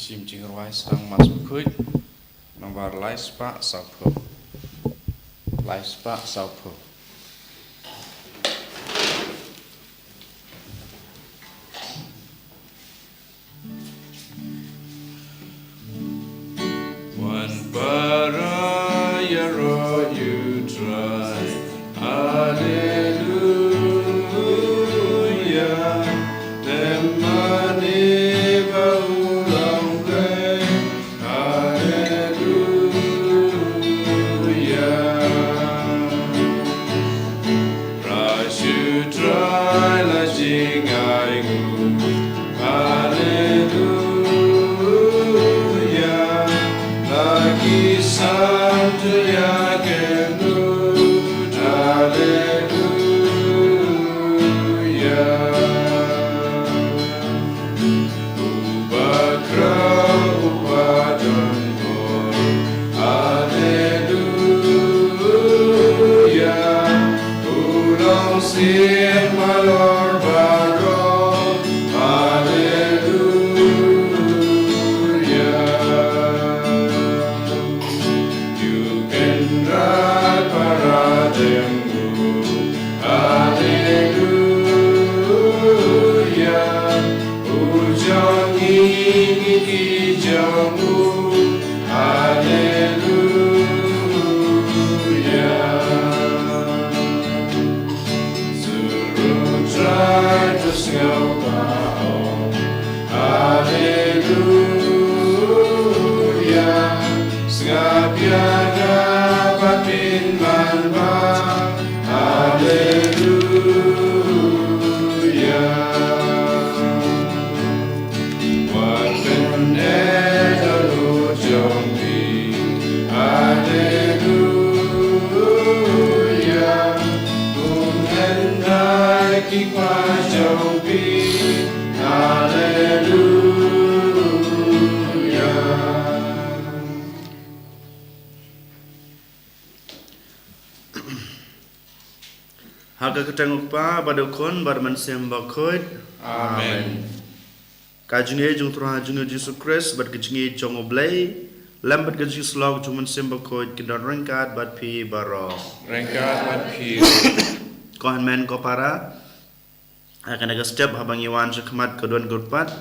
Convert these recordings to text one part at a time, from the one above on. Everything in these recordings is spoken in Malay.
chim ching roi sang mas khui number lies pa sau phu lies pa sau phu one paraya ro you try hallelujah temani Haga ketengok pa badokon barman sembah khoi. Amen. Kajunge jung turah junge Yesus Kristus bad kejunge jong oblay lambat kejunge slog juman sembah khoi kidan rengkat bad pi baro. Rengkat bad pi. Kohan men ko para akan aga step habang iwan sekmat kedua gurpat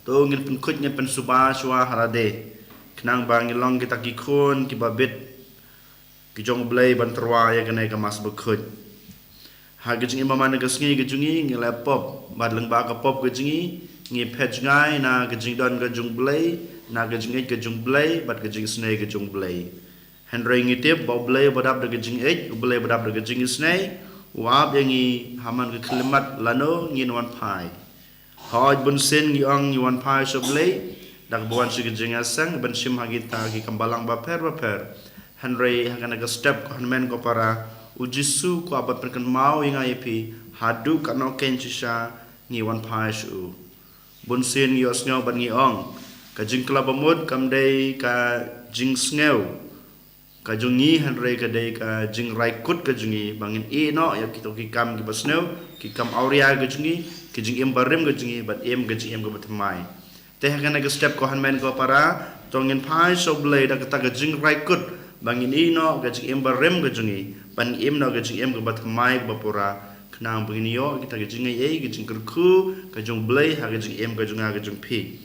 to ngin pen khut ngin pen suba shwa harade kenang bang ilong kita kikun kibabit kijong oblay ban terwa ya kena ka mas bekhut. Hagajing imama na gasngi gajungi ngi laptop badlang ba ka pop gajungi ngi page ngai na gajing don gajung blay na gajing ej gajung blay bad gajing snai gajung blay henry ngi tip ba blay badap da gajing ej blay badap da gajing snai wab yangi haman ke kelimat lano ngi wan pai hoj bun sen ngi ong ngi wan pai so blay dak buan si gajing asang ban sim hagita ki kambalang ba per henry hagana ga step hanmen ko para ujisu ko abat perken mau yang ayepi hadu kano kenchisha ngi wan paishu bunsin yos ngau ban ngi ong ka jing klabamud kamdei ka jing sneu ka jungi hanrei ka dei ka jing raikut ka jungi bangin e no ya kito ki kam ki basneu ki kam auria ka jungi ki jing embarim ka jungi bat em ka jing em ka batmai teh kana ka step ko hanmen ko para tongin paishu blei da ka jing raikut bangin e no ka jing embarim ka jungi ban im no gajing em gabat mai bapura knang bingio kita gajing ei gajing kerku gajung blay ha gajing em gajung a gajung pi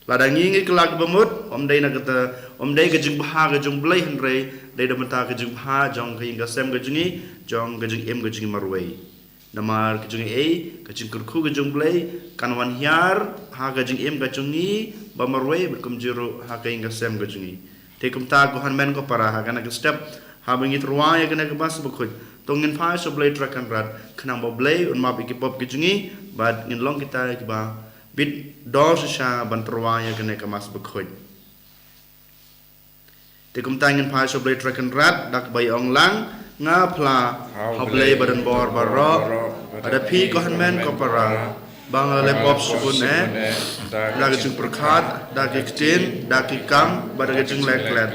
ladangi ngi kelak bamut omdai na kata omdai gajing bha gajung blay henre dai da mata gajing bha jong kaing gasem gajungi jong gajing em gajing marwei namar gajung ei gajing kerku gajung blay kanwan hiar ha gajing em gajungi ba marwei bekum jiru ha kaing gasem gajungi tekum ta ko hanmen ko para ha kana step habang itruaya kena ke bas bekhut tongin phai so blay trakan rat khnang bo blay un map ikipop kijungi bad ngin long kita ki ba bit dor sha ban truaya kena ke mas bekhut tekum tangin phai so blay trakan rat dak bay ong lang nga phla hablay badan bor baro ada pi ko hanmen ko para bang le pop subun dak jung perkhat dak iktin dak ikam bad jung leklet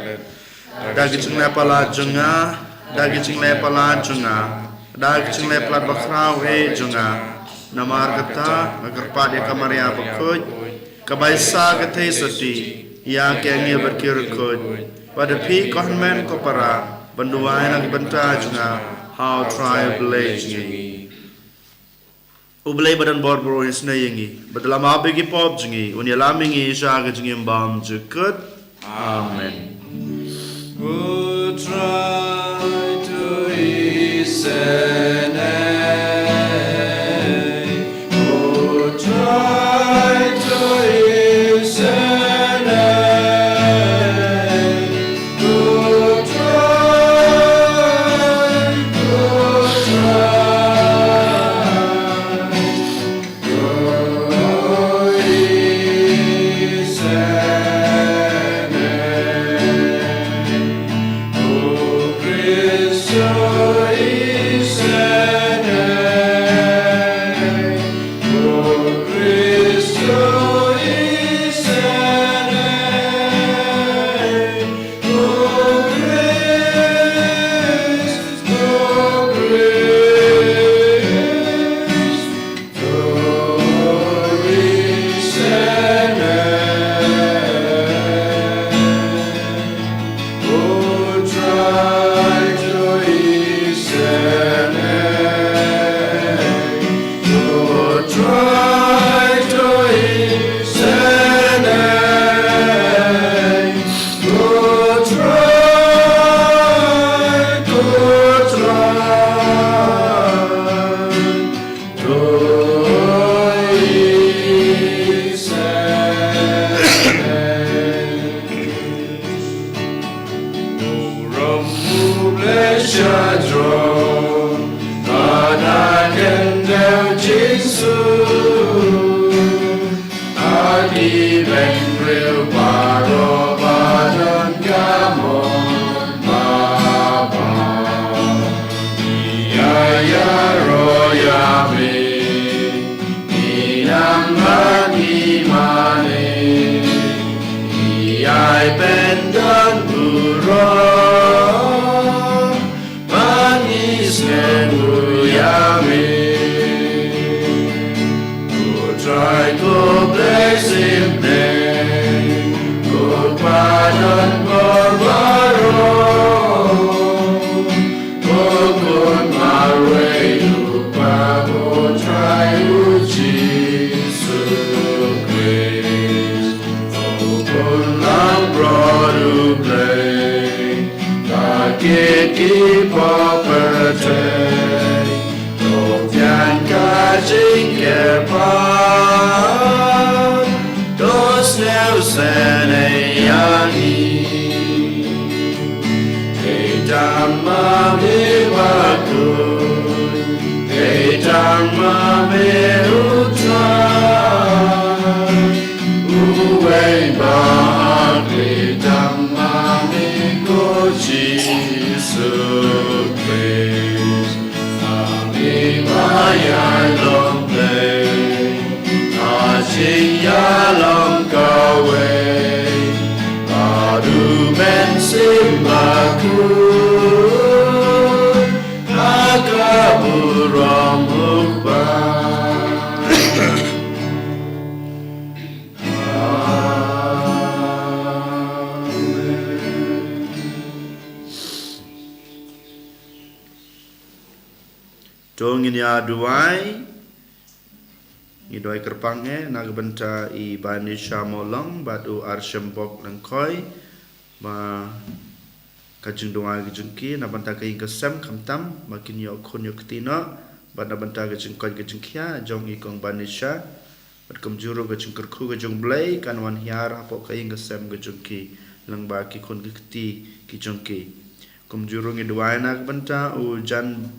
dagi chung lepala junga dagi chung lepala junga dagi chung lepala bakrau junga namar kata agar pada kamaria bakut kabaisa kate sati ya kengi berkirkut pada pi konmen ko para banduai nak benta junga how try belay jingi ublay badan bor bro isna yingi badalam abe gi pop jingi unya lamingi shaga jingi mbam jukut amen. Who try to listen, who try to listen, who try Tongin ya duai idoi kerpange nagbenta I bani shamolong batu arshembok lengkoi ma kajing duai kajingki nabenta kaing kesem kamtam makin yo kon yo ketina banda benta kajing koi kajing kia jong ikong bani sha bat kamjuro kajing kerku kajing blay kanwan hiar hapok kaing kesem kajingki lang ba ki kon kiti kijongki kamjuro ngi duai nagbenta u jan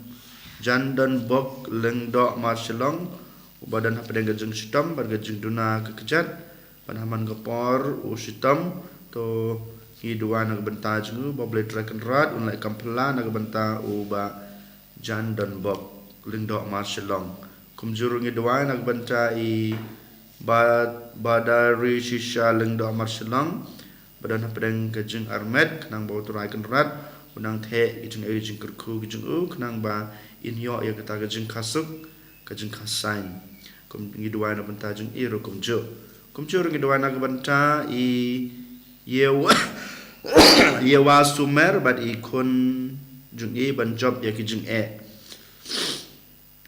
dan bok leng dok marcelong badan hapadeng gajeng sitam bar gajeng duna kekejat pan haman gepor u sitam to hi dua nag benta jengu boble traken rat unlai kampela nag benta u ba jan dan bok leng dok marcelong kumjuru ngi dua nag benta I badari shisha leng dok marcelong badan hapadeng gajeng armet nang bau traken rat unang the gajeng gajeng kerku gajeng u kenang ba inyo ya kata kajing kasuk kajing kasain kum ngidua na benta jing iro kumjo ring ngidua na benta I Yewa Yewa Sumer but ikon jung e ban job ya ki jung e.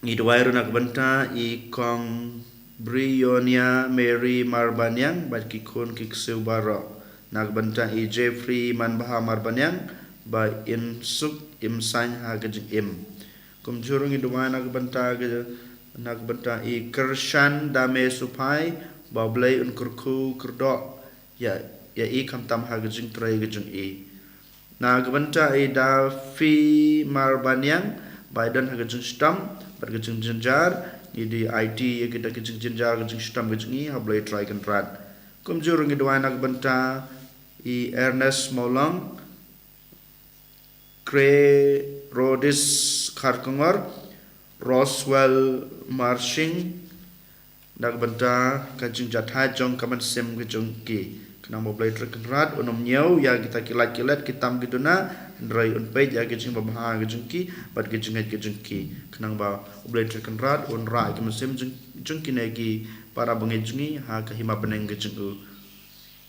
I dwai runa banta I kong Brionia Mary Marbanyang but ki kon ki ksubaro. Nagbanta I Jeffrey Manbaha Marbanyang by in suk im sign ha ka jung im. Kum jurung I dwai nagbanta I Kershan Dame Supai ba blai un kurku kurdo ya I kam tam ha ka jung trai ka jung e. Nagbanta I Dafi Marbanyang by dan ha ka jung stam berkecing jenjar di IT ya kita kecing jenjar kecing stam kecing I hablai try kan rat kum jurung I dua anak benta I Ernest Maulang Kre Rodis Karkongor Roswell Marshing nak benta kecing jatha jong kaman sem kecing ki kena hablai try kan rat unom nyau ya kita kilat kitam gitu na Drai unpej ya kecing babah kecing ki bat kecing ki kenang ba ublai trekan rat un ra ki mesim jung ki negi para bangejungi ha ka hima beneng kecing u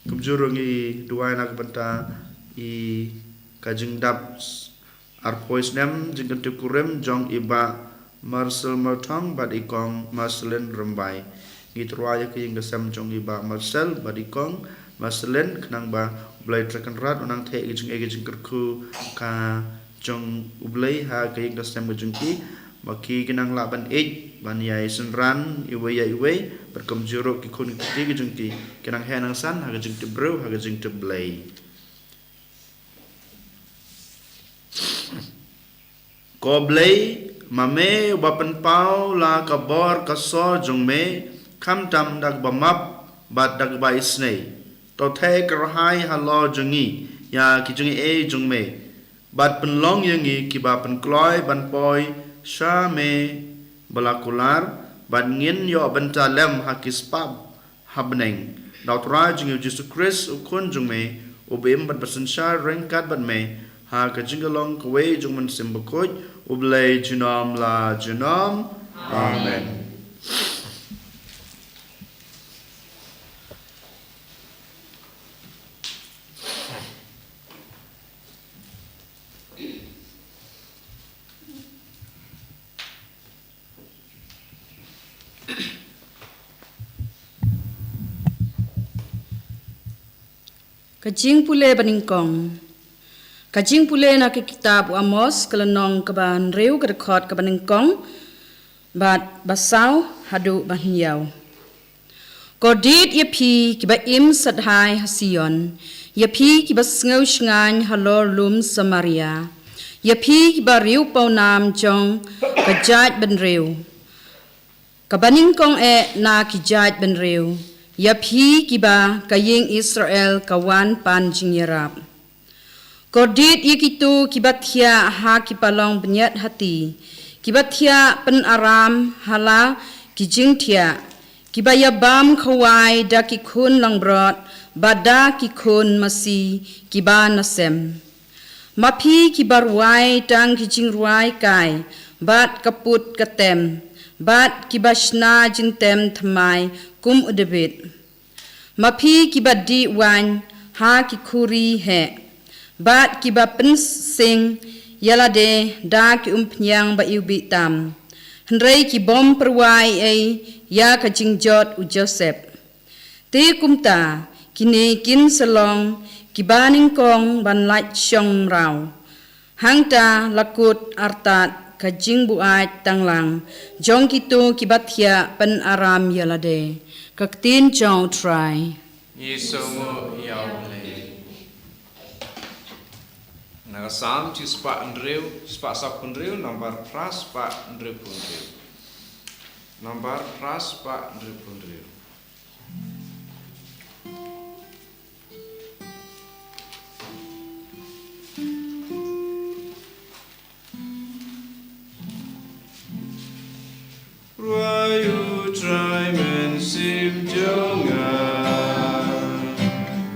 kumjurung I dua anak benta I kajing dap arpois nem jing kentu kurem jong iba Marcel Martong bat ikong Marcelin Rembai ngitruwa ya ki ngasam jong iba Marcel bat ikong Marcelin kenang ba ublai trekan rat unang the kecing kerku ka jong ublai ha ka yeng dasam kejungki maki kenang laban ban yai senran iwe berkom juruk ki kun ki kejungki kenang henang san ha kejung te bro ha kejung te blai ko blai mame bapan pau la ka bor ka so jong me kam tam dak bamap bat dak ba isnei to the kerhai halo jungi ya ki jungi e jung me bat penlong yangi ki ba pen kloi ban poi sha me balakular ban ngin yo benta lem hakis pab habneng dautra jungi Jesus Christ ukun jung me ubem bat basan sha rengkat ban me ha ka jingalong kwe jung man simbakoj ublai junam la junam amen. Kajing pule baningkong. Kajing pule na ke kitab Amos kelenong keban reu ke rekod ke baningkong bat basau hadu bahiau. Kodit ye pi ki ba im sadhai hasion. Ye pi ki ba ngau shngan halor lum Samaria. Ye pi ki ba reu pau nam jong kajat ben reu. Kabaningkong na kijat ben reu. Yaphi kiba kaying Israel kawan pan jingyarap. Kodit yikitu kibathia ha kipalong benyat hati. Kibathia pen aram hala kijingthia. Kibayabam khawai da kikun langbrot bada kikun masi kiba nasem. Mapi kibarwai tang kijingruai kai bat kaput katem. Bat kibashna jintem thamai kum udebit. Mapi kibadi wan ha kikuri he. Bat kibapen sing yalade da ki umpnyang ba iubi tam. Hendrai kibom perwai ya kajingjot u Joseph. Te kumta kini kin selong kibaning kong ban lait syong rau. Hangta lakut artat kajing buat tanglang jong kitu kibathia pen aram yalade kaktin jong try Yesomo yaule Nagasam ci spa andreu spa sap andreu nambar pras pa andreu pundreu nambar pras pa andreu pundreu Rayu try men sim jonga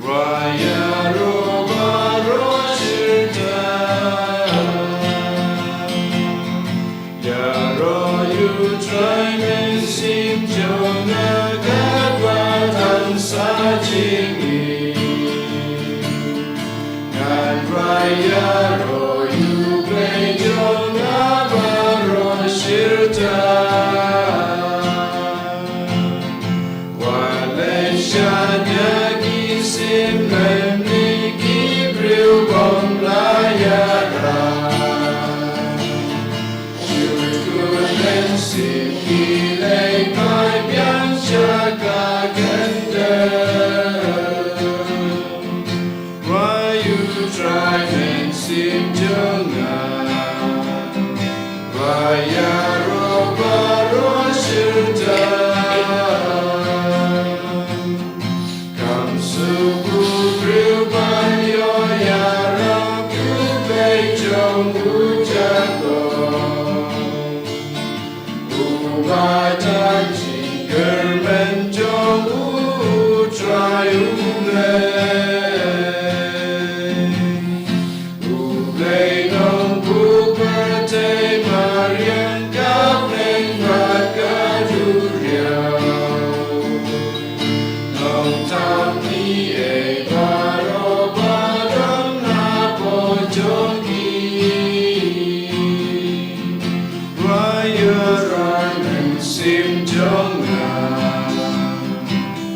Raya roba roshita Ya rayu try men sim jonga try men sim jangan Vaya roba roshirta Kam suku kriuban yo yarang kubay jong ujago Ubajanji germen jong utrai Ublay nong bukerte marian kapling bagajuriau Nong tamni baro badam na pojogi Raya ramen sim jonga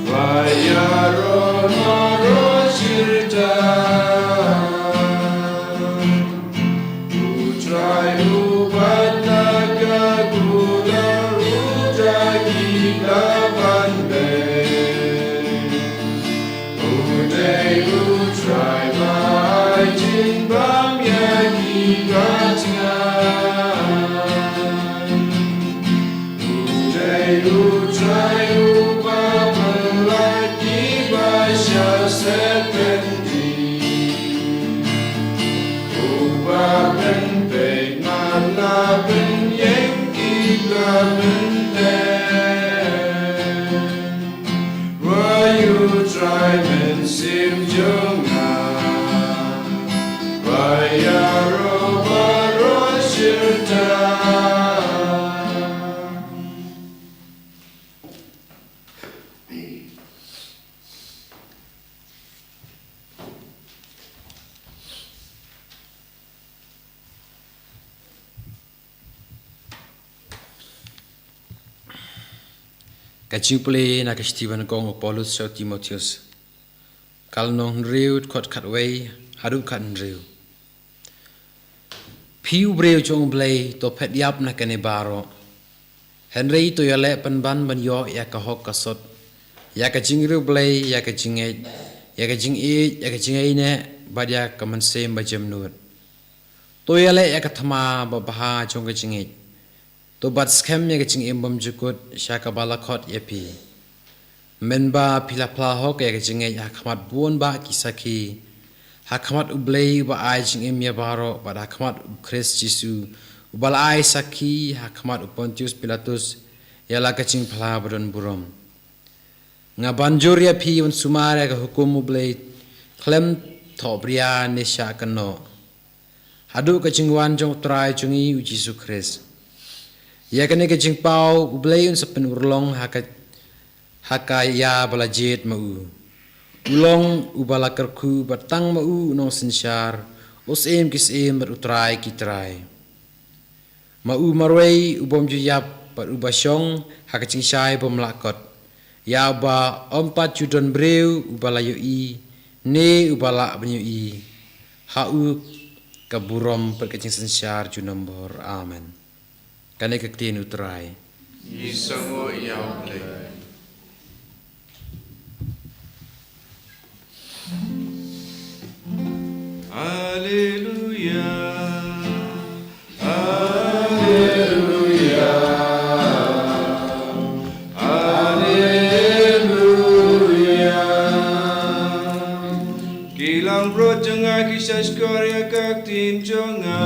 Raya rona roshirta Utrai ubataga gula udagi labande Uday utrai majin bam yagi gatingan Uday utrai ubapelaki basya sependi Ubapen pe malapen yengki gapen Rayu try men sim jonga Raya roba roshirta Kajipule na Stephen Kong Paulus sau Timotheus. Kal nong riu kot katway hadu kan riu. Piu breu jong blay to pet yap na kane baro. Henry to yale ban yo ya ka hok kasot. Ya ka jing riu blay ya ka jing e ya ka jing ne badya ka man sem ba jem nut. To yale ya ka thama ba baha jong ka jing e. To bat scam ya kaching imbam jukut shaka balakot yapi. Menba pilapla hok ya kaching ya hakamat buon ba kisaki. Hakamat ublay ba ay jing im ya baro ba hakamat Christ Jisu. Ubal ay saki hakamat Pontius Pilatus ya la kaching pala badon burom. Nga banjur ya pi un sumare ka hukum ublay klem tobria ne shakano. Hadu kaching wan jong try jungi u Jisu Christ. Ya kene ke jing pau ublay un sepen urlong haka ya balajet mau ulong ubala kerku batang mau nong sensyar os em kis em berutrai kitrai mau marway ubom juyap pat ubasyong haka jing syai bom lakot ya ba ompat judon breu ubala yoi ne ubala benyui hau kaburom pat kajing sensyar junombor amen. Kane kektin utrai. Yisango yaw play. Alleluia. Alleluia. Alleluia. Kilang bro jengah kisah skoria kektin jonga.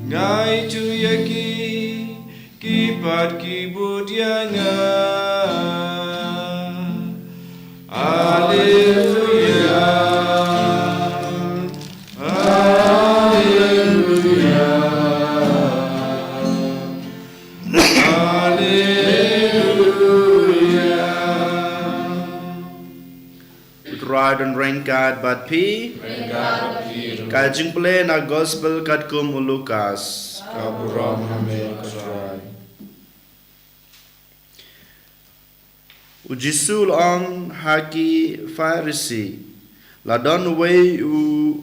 Ngai tu yaki kipat kibudianga Alleluia Alleluia Alleluia Ride and rain card but P Kajing play na gospel kat kum Lukas Kaburam hamil kasrai Ujisul ang haki Pharisee ladon way u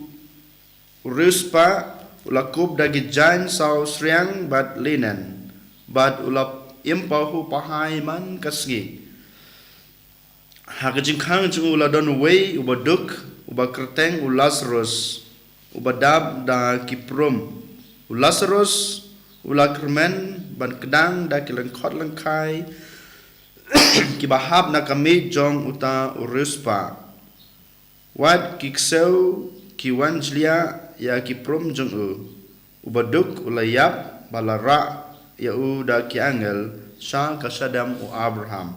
ruspa ulakub dagi jain sau sriang bat linen bat ulap impahu pahai man kasgi Hakajing kang chung ladon way ubaduk uba kerteng u Lazarus uba dab da kiprum u Lazarus ula kermen ban kedang da kilen khot langkai ki bahab na kami jong uta uruspa wat kikseu ki wanjlia ya kiprum jong ubaduk ulayap balara ya da ki angel sha kasadam u Abraham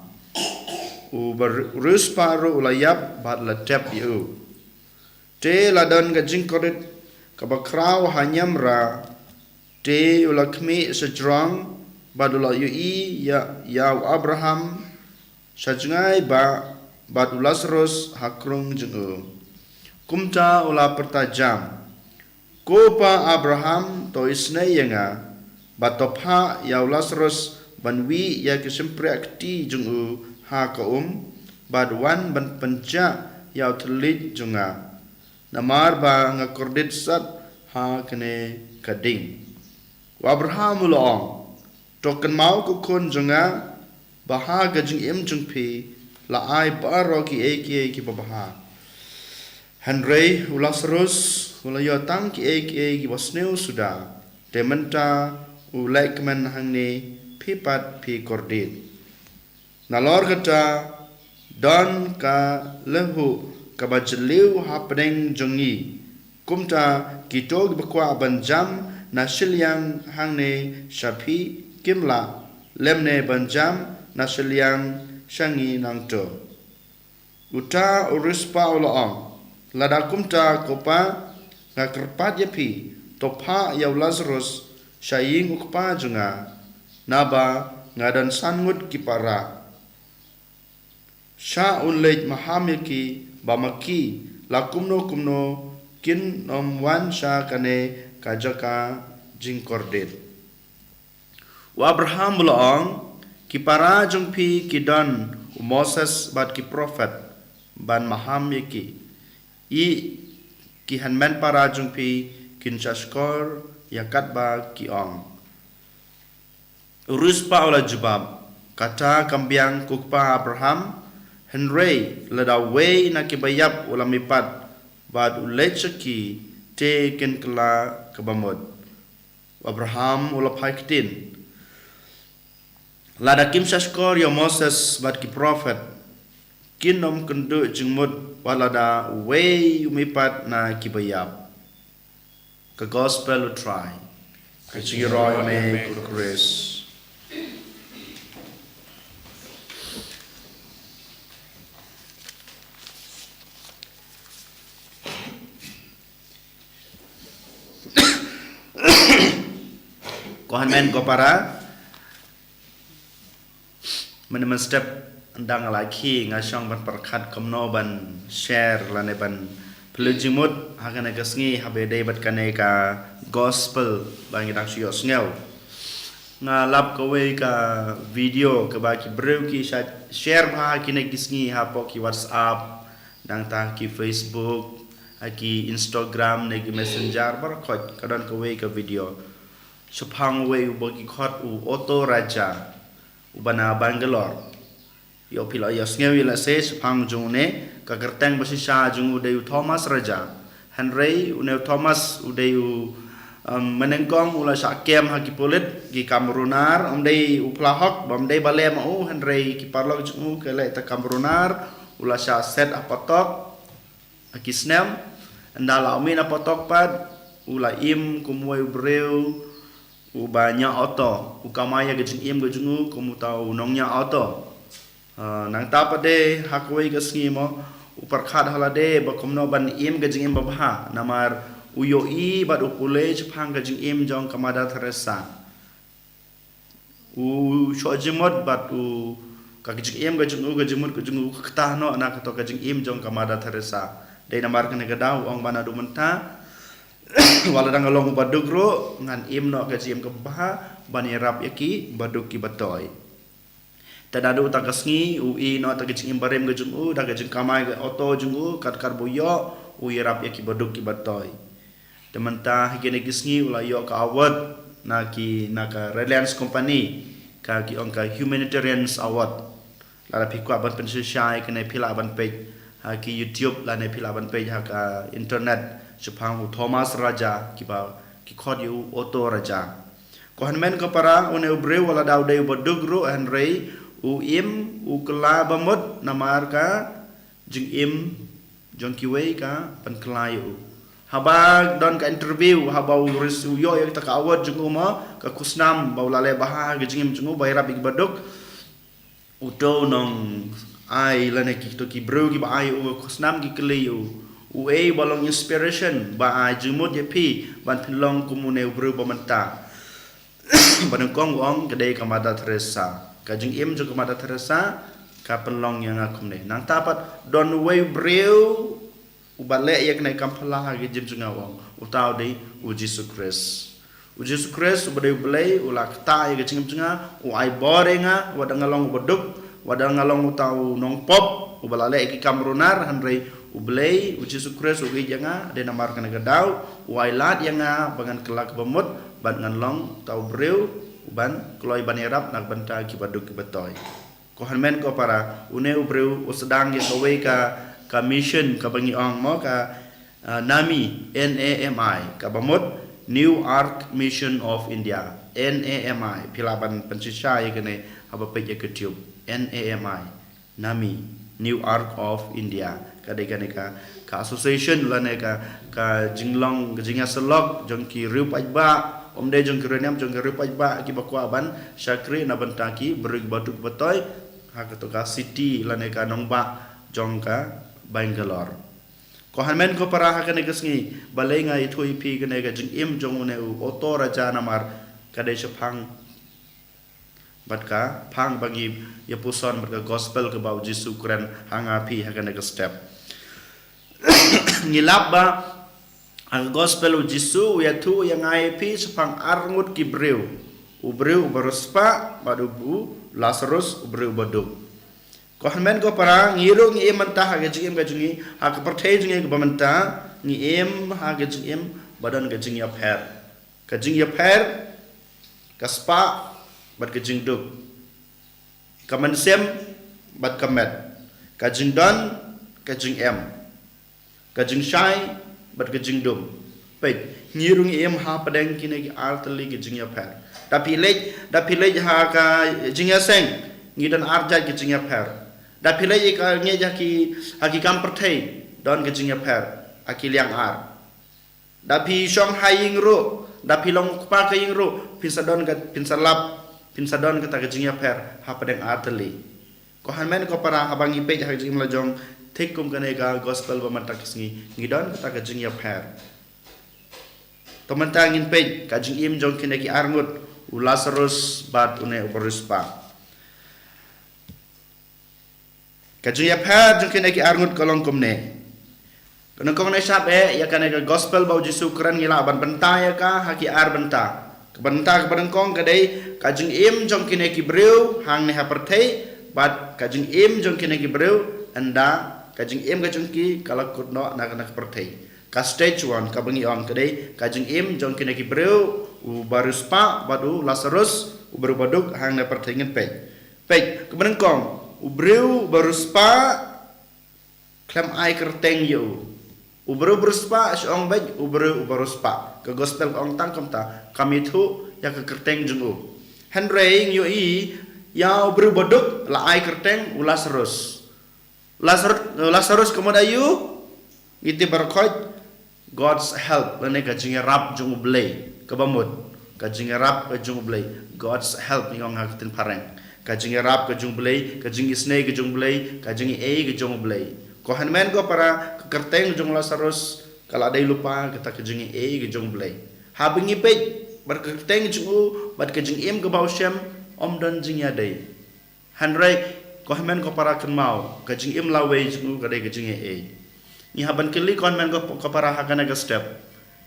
uruspa ro ulayap bat la tep yu te ladan ga jingkorit ka bakrau hanyamra te ulakmi sejrong badula yui ya Abraham sajngai bad Lazarus hakrung jeng kumta ula pertajam kopa Abraham to isne yenga batopha ya Lazarus banwi ya kisempre akti jeng ha ka bad wan ban penja ya telit junga namar ba ngakordit sat ha kene kading Abraham ulong token mau ku kun jonga baha gajing im jung pi la ai baro ki ki baha Henry Lazarus ulayo tang ki wasneu sudah dementa ulai kemen hangni pipat pi kordit nalor kata don ka lehu ka bajliu hapdeng jongi kumta kitog bakwa banjam na silyang hangne shapi kimla lemne banjam na silyang shangi nangto uta uruspa ulaong lada kumta kopa na kerpat yapi topa ya Lazarus syaying ukpa junga naba ngadan sangut kipara sha unlej mahamiki bamaki lakumno kumno kin nom wan sha kane kajaka jingkordet wa Abraham bulaong kipara jungpi kidan Moses bat ki prophet ban maham yeki ki hanmen para jungpi kin chaskor yakat ba ki ong urus pa ola jubab kata kambiang kukpa Abraham Henry ladawe na kibayap ulamipat bad ulechaki te ken kala kabamod Abraham ulapai kitin lada kim shaskor ya Moses bad ki prophet kinom kendu jengmud walada way umipat na kibayap ka gospel try ka chiroy me Chris Kohan men ko para menemen step ndang laki ngasong ban perkat komno ban share lane ban pelujimut hakane kasngi habede bat kane ka gospel bangi dang sio snel ngalap kowe ka video ke baki brew ki share ba kine kisngi ha po ki WhatsApp dang ta ki Facebook ki Instagram ne ki Messenger bar khot kadan kowe ka video Sepang we bagi khot u auto raja ubana Bangalore yo pila yo sngewi la se sepang jungune ka kerteng basisa jung udayu Thomas raja Henry une Thomas udayu menengkong ula sakem haki polit ki Kamerunar umdai uplahok bamdai balem Henry ki parlok jung ke le ta Kamerunar ula sa set apatok aki snem ndala umin apatok pad ula im kumwe breu ubanya auto ukamaya gejing im gejungu kumutau nongnya auto nang tapade hakwe gasngi mo uparkhat halade bakomno ban im gejing im babha namar uyoi bad upule chphang gejing im jong kamada theresa u shojimot bad u ka gejing im gejungu ktahno na kato gejing im jong kamada theresa dei namar kene gadau ong bana dumenta wala dang long badugro ngan imno gajim ke bah bani rap yaki baduk ki batoy tadadu tagasngi ui no tagajing imbarem gajung da gajing kamai auto jungu kat karboyo ui rap yaki baduk ki batoy tementa higene gisngi ula yo ka award naki naka Reliance Company ka ki ongka humanitarians award lara pikwa ban pensyai kene pila ban pej haki YouTube lane pilaban page haka internet sepang Thomas Raja kiba kikod yu Otto Raja kohan men ko para une ubre wala daw day bodugro and rei u im u kla bamot namar ka jing im jong kiwei ka pan klayu haba don ka interview haba uris yo yang tak awat jung uma ka kusnam baulale baha gejingim jungu bayra big baduk uto nong ai lane ki to ki bro ki ba ai u kusnam ki kliu u e balong inspiration ba ai jumut ye pi ban thlong kumune bro bamanta banang kong ong gede ka Mother Teresa ka jing im jung Mother Teresa ka penlong yang akum ne nang tapat don way breu ubale yak na kampala hagi jim jungawang utaw di u Jesus Christ ubade ubale ulak ta yak jing junga u ai borenga wadang ngalong boduk wadang ngalong utaw nong pop ubalale ki kamrunar hanrei ubale u Jesus Christ u janga de namar kana gadaw u ai lat yanga bangan kelak bemut ban ngalong taw breu uban kloy banerap nak banta ki baduk ki betoy ko hanmen ko para une ubreu usedang ye kowe ka mission ka bangi ong mo ka NAMI NAMI ka bamot New Ark Mission of India NAMI pilaban pensisya ye kene aba page YouTube NAMI New Ark of India ka de kane ka association lane ka jinglong jinga selok jongki riu pajba omde jong kireniam jong riu pajba ki bakwa ban syakri na bantaki berig batuk betoy hakatoka city lane ka nongba jong ka Bangalore ko hanmen ko para hakane gasngi balai ngai thui pi kane ga jing im jong ne u Otto Raja namar kade sepang batka phang bagi ya puson berga gospel ke bau Jesu kren hanga pi hakane ga step ngilap ba ang gospel u Jesu ya tu yang ngai pi sepang arngut ki breu u breu beruspa badubu Lazarus u breu baduk ko hanmen ko para ngiro ngi mentah ga jing ga jungi ha ka perthai jungi ga mentah ngi em ha ga jing em badan ga jing ya pher ka spa bat ga jing duk ka mansem bat ka met ka jing don ka jing em ka jing shai bat ga jing dum pe ngiro ngi em ha padang kine gi artali ga jing ya pher da pilej ha ka jing ya seng ngi dan arja ga jing ya pher da pilai ka nge haki kam perthai don ke jingya pher aki liang ar da pi shong haing ro da pi long pa ka ying ro pinsadon ka pinsadon ka ta ke jingya pher ha padeng ateli ko hanmen ko para habangi pe ha jing lajong thikum kane ka gospel ba manta kisngi ngidon ka ta ke jingya pher to manta ngin pe ka jing im jong kine ki arngut u Lazarus bat une uberispa kajung ya pher jung kene ki arngut kolong komne kono kong ne sap ya kane ka gospel bau Jesu kran ngila ban benta ya ka haki ar benta ka kong kadai kajung im jong kene ki breu hang ne ha perthai bat kajung im jong kene ki breu anda kajung im kajung ki kala kutno nak perthai ka stage 1 ka bangi on kadai kajung im jong kene ki breu u baruspa badu Lazarus u baru baduk hang ne perthai ngen pe kebeneng kong ubreu beruspa klem ai kerteng yo ubreu beruspa syong bej ubreu beruspa ke gospel ong tang komta kami tu ya ke kerteng jungu henrei yo i ya ubreu boduk la ai kerteng u Lazarus kemodayu ngiti berkot God's help lene ka jinga rap jungu blei ke bamut ka jinga rap ke jungu blei God's help ngong hakitin pareng kajing rap kajung belai kajing isne kajung belai kajing kajung belai ko hanmen ko para kerteng jong Lazarus kala dai lupa kita kajing kajung belai habingi pe bar kerteng jungu bat kajing im ke bausem om dan jing ya dai hanrai ko hanmen ko para kenmau kajing im lawe jungu kadai kajing ni haban kili ko hanmen ko para hakana ga step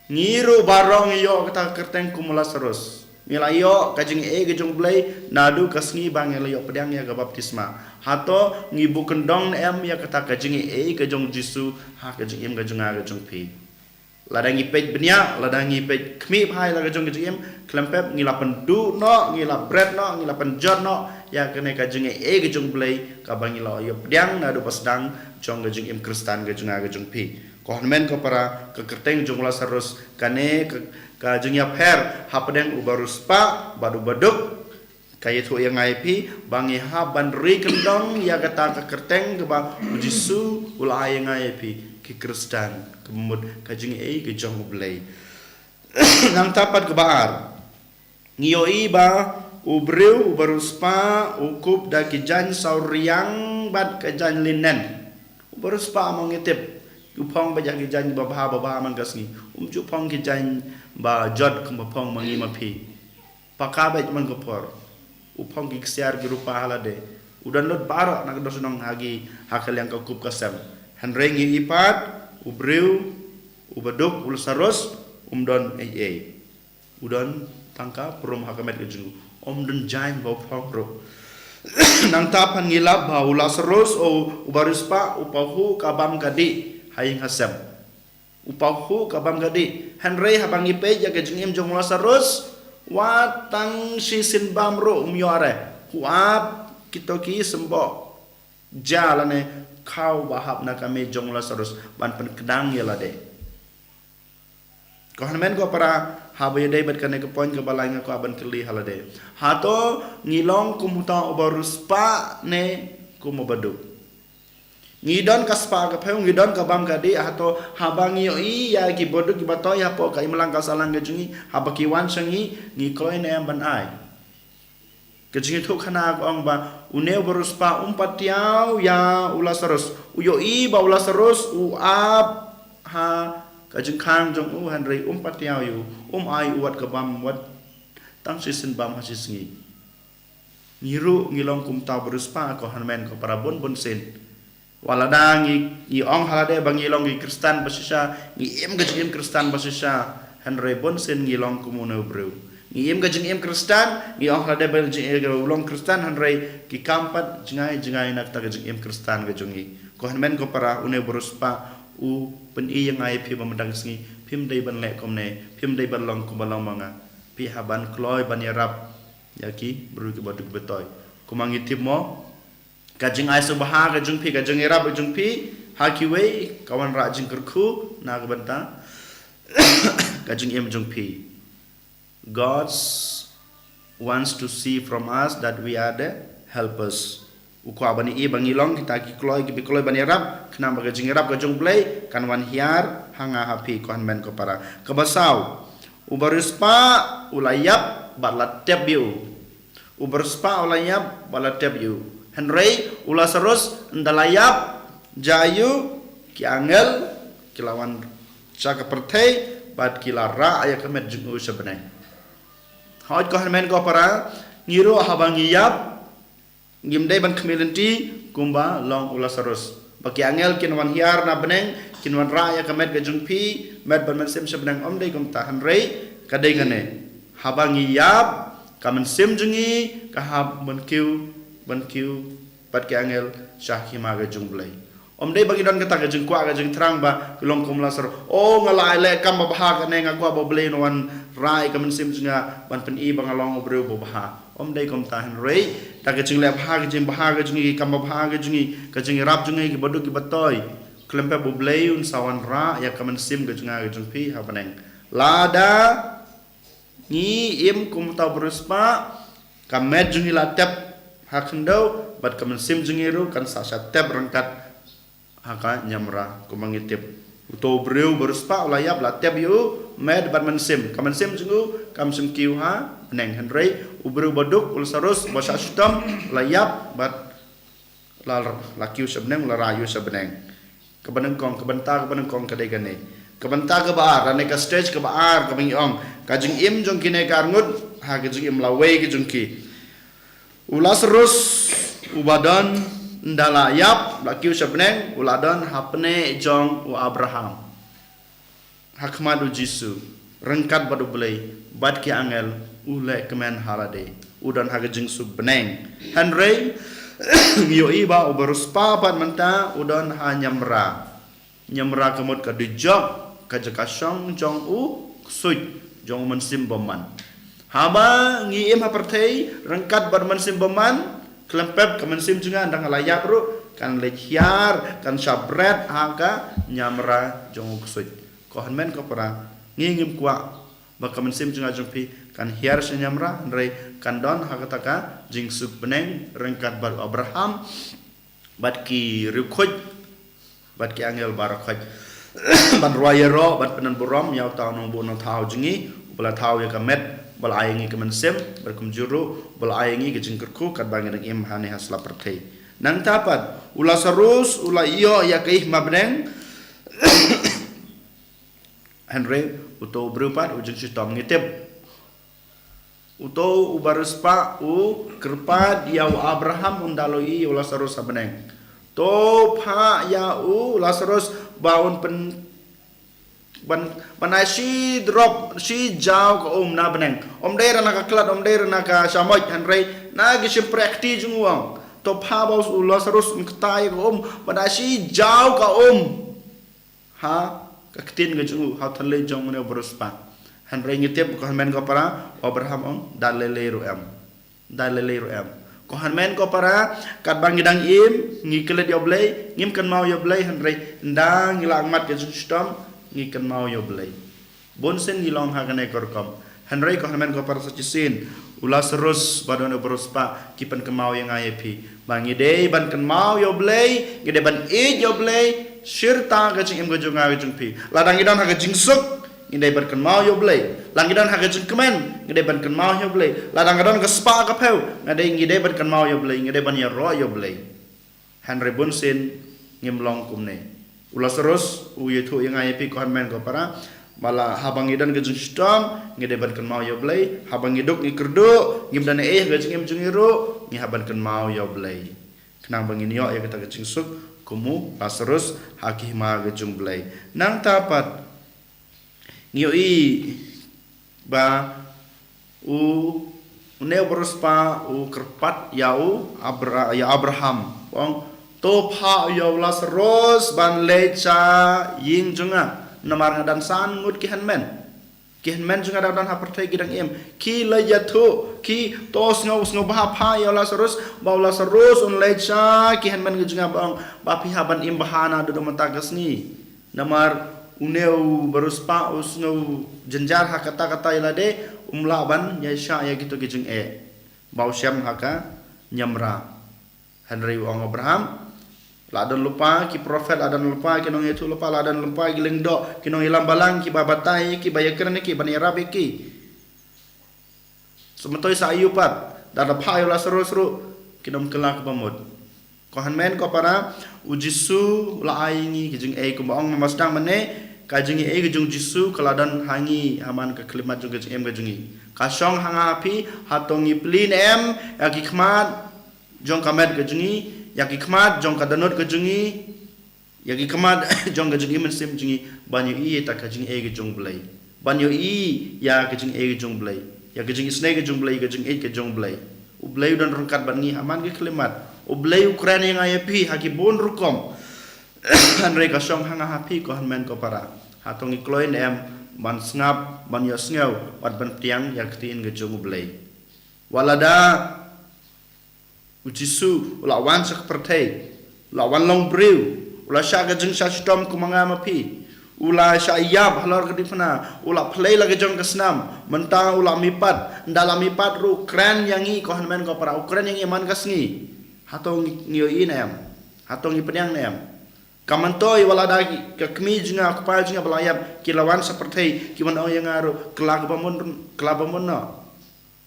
ngiru barong yo kita kerteng kum Lazarus Milayo kajing kajung belai nadu kasngi bang layo pedang ya ga baptisma hato ngibu kendong em ya kata kajing kajung Jesu ha kajing im kajung pi Ladang ipej benya, ladang ipej kmi phai la kajung kajing klempep ngila pendu no, ngila bread no, ngila penjot no, ya kene kajing kajung blay kabang ngila yo pediang na do pasdang jong kajing Kristan kajung pi. Kohonmen ko para kekerteng jong Lazarus kane kajing ya per hapedeng ubarus pa badu baduk kaya tu yang pi bangi ha bandri kendong ya kata kekerteng ke bang Jisu ulai yang pi ki Kristan kemud kajing kajong blay nang tapat ke baar ngiyoi ba ubreu ubaruspa ukup da kijan sauriang bat kijan linen ubaruspa mangitip upong ba kijan baba mangkasngi cupong kijan ba jod kumpong mangi mapi pakabet mangkopor upong kiksiar girupa halade udan lot baro nak dosunong hagi hakal yang kup kasem henrengi ipat ubreu ubaduk Lazarus don udon tangka perum hakamet kejung don jain bau pangro nang tapan ngilap bau Lazarus o ubarispa upahu kabam gadi haying hasem upahu kabam gadi henry habang ipe jaga jengim jong Lazarus watang sisin bamro umyore kuap kitoki sembo jalane kau bahap na kami jong Lazarus ban penkedang yelade kohonmen ko para habai dai bat kane ke poin ke balai ngako aban keli halade hato ngilong kumuta obarus pa ne kumobadu ngidon kaspa ka pheu ngidon ka bam kadi hato habang yo i ya ki bodu ki batoy hapo kai melang kasalang gejungi habaki wan sangi ni koy ne ban ai kejungi tu khana ko ong ba une obarus pa umpatiau ya Lazarus uyo i ba Lazarus u ab ha kajeng khang jong Henry patiao yu ai uat kabam wat tang sisin bam hasisngi ngiru ngilong kumta beruspa ko hanmen ko para bon sen waladang i ong halade bang ngilong i Kristan basisa ngiem kajeng Kristan basisa Henry bon sen ngilong kumuno bro ngiem kajeng Kristan i ong halade bang ngilong Kristan Henry ki kampat jengai nak ta kajeng Kristan kajongi ko hanmen ko para une beruspa u pen i yang ai pi memandang sengi pim dai ban lek komne pim dai ban long kumbalong manga pi haban kloy ban yarap yaki bru ki badu betoy kumangi timo kajing ai subha kajung pi kajung yarap kajung pi haki we kawan ra jing kerku na banta kajing em jung pi God wants to see from us that we are the helpers uko abani i bangilong kita ki kloy bani rap kena baga jingirap ga jong play kan wan hiar hanga hapi kon men ko para kebasau ubarispa ulayap balat tebiu ubarispa ulayap balat tebiu Henry Lazarus ndalayap jayu ki angel kilawan caka pertei bad kilara aya kemet jung sebenai hot ko men ko para ngiru habangiyap ngimdai ban kemilenti kumba long Lazarus baki angel kinwan hiar na beneng kinwan raya kamet gajung pi met ban sem sebenang omdai kum tahan rei kadai gane habangi yap kamen sem jungi kahab ban kiu pat ki angel syahima gajung blai omdai bagi don kata gajung kwa gajung terang ba long kum Lazarus oh ngalai le kam bahag ne ngakwa bo blai no wan rai kamen sem junga ban pen i bangalong obreu bo bah dai kom tahan rei ta kajing lep ha kajing bah kajing kam bah kajing rap jungi ki bodu ki batoy klempe bo blayun sawan ra ya kamen sim kajing pi ha baneng lada ni im kum ta beruspa kamet jungi la tep ha kendo bat kamen sim jungi ru kan sa tep rangkat haka nyamra kumangitip uto breu beruspa ulayap la tep yu med bat men sim kamen sim jungu kam sim kiu ha neng Henry ubru boduk Lazarus basa sutam layap bat la kiu sebeneng la rayu sebeneng kebeneng kong kadai gane kebenta ke baar ane ka stage ke baar ke bingong kajing im jong kine karngut ha kajing im lawe ke jongki Lazarus ubadan ndalayap la kiu sebeneng uladan hapne jong u Abraham hakmadu Jisu rengkat badu belai bat ki angel ule kemen halade udan hagajing sub beneng Henry yo iba uberus papat menta udan ha nyamra kemut ka dijok kajakasong jong suit jong mensim boman haba ngi em hapertei rengkat bar mensim boman klempep ke mensim juga ndang layak ru kan lechiar kan sabret haka nyamra jong suit ko hanmen ko para ngi ngim kwa ba ke mensim juga jong pi kan hiar senyamra ndrei kan don hakataka jing suk beneng rengkat bar Abraham bat ki rukhoj bat ki angel barakoj ban royero bat penan borom yaw taw nong bu nong taw jingi bala taw ya kamet bala ayengi kemensem berkum juru bala ayengi ke jingkerku kat bangin im hane hasla pertei nang tapat ula sarus ula iyo ya keih mabneng Henry uto berupat ujung sistem ngitip uto ubaruspa kerpat yaw Abraham undaloi ula sarus abneng to pha ya Lazarus baun ban si drop si jaw ko na beneng dera na ka klat dera na ka samoj hanrei na gi si prakti jungwang to pha baus Lazarus mktai ko ban si jaw ka ha ka ktin ga jungu ha thale jong ne borospa hanrei ngitep ko men ko para Abraham dalele ro em ko hanmen ko para kat bangidang im ngi kelet yo blay ngim kan mau yo blay hanrei ndang ngilang mat ke justom ngi kan mau yo blay bonsen ngilong hagane korkom hanrei ko hanmen ko para sachisin Lazarus badone borospa kipen kan mau yang ayepi bangi dei ban kan mau yo blay ngide ban yo blay sirta ga jing im go jonga ga jing pi ladang idon ha ga jing suk ngidai ban kan mau yo blay langidan ha ga jing kemen ngidai ban kan mau yo blay ladang idon ga spa ga peu ngadai ngidai ban kan mau yo blay ngidai ban ya ro yo blay Henry Bunsin ngimlong kumne Lazarus yetu yang ayepi ko men ko para mala habang idan ga jing stom ngidai ban kan mau yo blay habang iduk ngi kerdu ngim dan ga jing im jungiru ngi haban kan mau yo blay kenang bangin yo ya kita ga jing suk kumu Lazarus hakima ga jung blay nang tapat ngioi ba uneu beruspa kerpat yau Abraham wong to pha yau Lazarus ban lecha ying junga namar ngadan san ngut ki hanmen junga dan ha pertai gidang em ki layatu ki tos ngau ba pha yau Lazarus ba Lazarus lecha ki hanmen junga bang ba pi haban im bahana do matagas ni namar uneu beruspa usneu jenjar ha kata-kata ilade umlaban ya sya ya gitu gijeng bau syam haka nyamra Henry wong Abraham ladan lupa ki prophet ladan lupa ki nong itu lupa ladan lupa gileng do ki nong ilam balang ki babatai ki bayakrane ki bani rabi ki semetoi sa ayupat dada phayo Lazarus ru ki nom kelak pamut ko hanmen ko para ujisu la aingi gijeng ko baong masdang mene kajingi gejung jisu keladan hangi aman ke kelimat juga em gejungi kasong hangapi hatongi plin em yaki khmat jong kamet gejungi yaki khmat jong kadanot gejungi yaki khmat jong gejungi mensim jungi banyu i ta kajingi gejung blai banyu i ya gejung gejung blai ya gejung isne gejung blai gejung blai ublai dan rengkat bangi aman ke kelimat ublai Ukraina yang ayapi haki bon rukom Henry kasong hangapi ko hanmen ko para hatongi kloin em ban ngap ban yo sngew wat ban tiang yak tin ge jong blai walada ujisu lawan sak pertei lawan long briu ula sha ga jing sha stom ku manga mapi ula sha yab halor ke dipna ula play lagi jong ke snam menta ula mipat dalam mipat ru kran yangi ko hanmen ko para ukran yang iman kasngi hatongi ngio inem hatongi penyang nem kamantoi waladagi ke kemi junga kupal junga belayap kilawan seperti kiman au yang aru kelag bamun no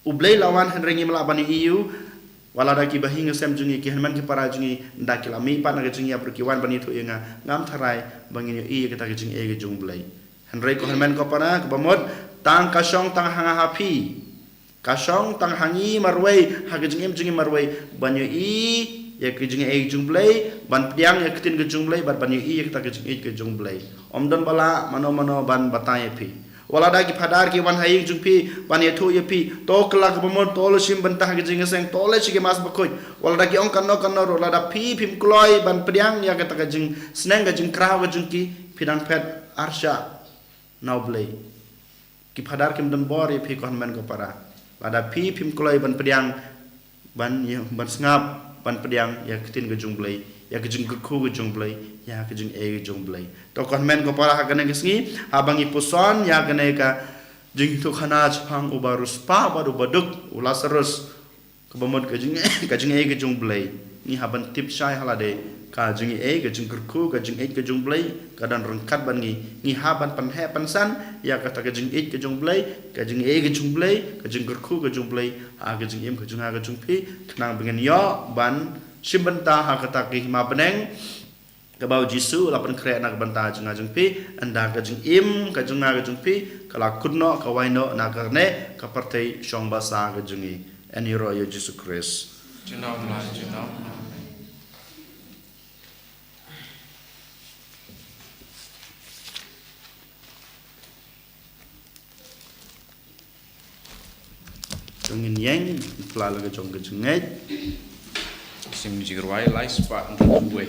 ublei lawan henrengi melabani iu waladagi bahinga sem jungi ki hanman ki para jungi ndak kilami pan ga jungi apurkiwan bani tu yang ngam tharai bangin iu kita ga jungi ga jung blai henrei ko hanman ko para ke bamot tang kasong tang hanga hapi kasong tang hangi marwei ha ga jungi marwei banyu i ya kejung jung blai ban piang ya ketin ke jung blai ban yu i kita ke jung blai omdon bala mano ban batai pi wala dagi phadar ki wan haying jung pi ban ya thu ya pi to kelak bomon to lo sim bentah ke jing seng to le sige mas bakoi wala dagi ong kanno ro lada pi pim kloi ban piang ya kita ke jing sneng ke jing kraw ke jung ki pidang pet arsha now blay ki phadar kim dan bor ye phi kon men ko para pada phi phim kloi ban pediang ban sngap ban pediang ya kitin ke jung blay ya ke jung ku ke jung blay ya ke jung e ke jung blay to kon men ko para ha kane kisngi abang ipuson ya kane ka jing tu khana chpang ubarus pa baru baduk ulasarus ke bomod ke jung e ke jung blay ni haban tip sai halade ka jung e ke jung ku ke jung e ke jung blay kadan rengkat ban ni haban pan he pan san ya kata ke jung e ke jung blay ke jung e ke jung blay ke jung ku ke jung blay ha ke jung em ke jung ha ke jung pi kenang bengen yo ban simbenta ha kata ki ma peneng ke bau jisu la pen kre nak benta jung jung pi anda ke jung im ke jung ha ke jung pi kala kunno ka waino na karne ka partai shong basa ke jung e ani ro yo jisu Christ Junam la junam. Tungin yang pelala ke jong ke jengej Sing jirwai lai spa ndruwe.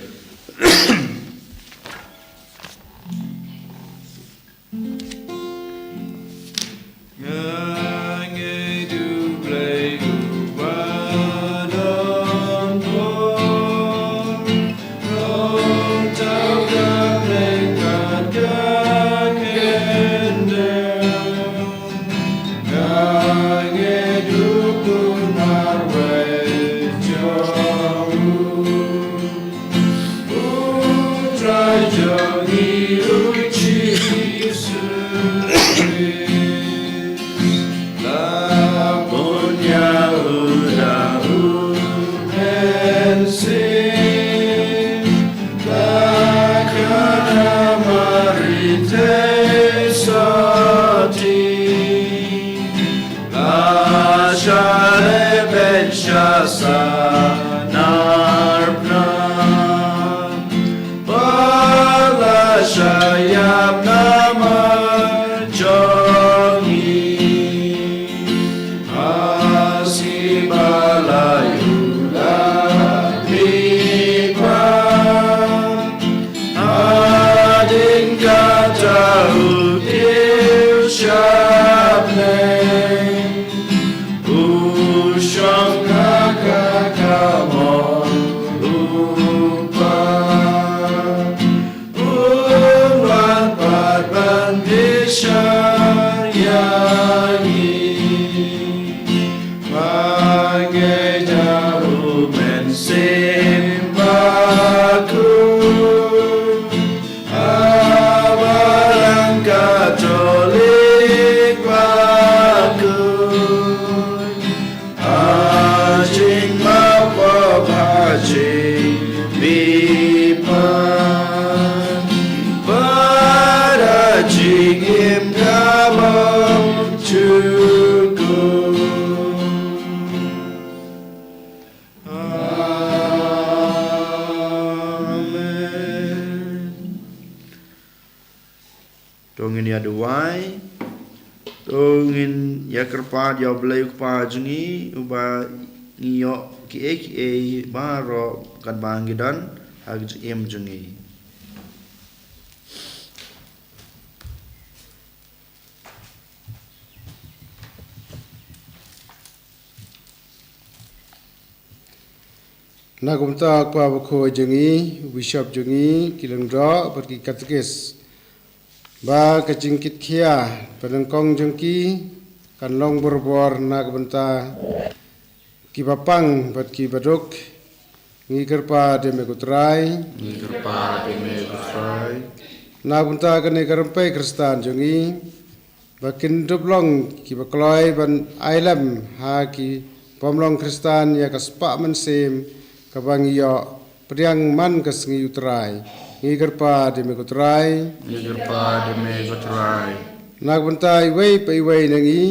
Tungin ya duai tungin ya kerpa ya blay pa jungi uba niyo ki baro kan bangidan hag em jungi Nagumta kwa bako jungi bishop jungi kilangdra pergi katekes ba kecingkit kia penengkong jengki kan long berbor nak benta ki bapang bat ki badok ngi kerpa de megutrai nak benta kene kerempai kristan jengi bakin dublong ki bakloi ban ailam ha ki pomlong kristan ya kaspa mensem kabangi yo priang man kasngi utrai ngi kerpa de megutrai nak bentai wei pai wei nangi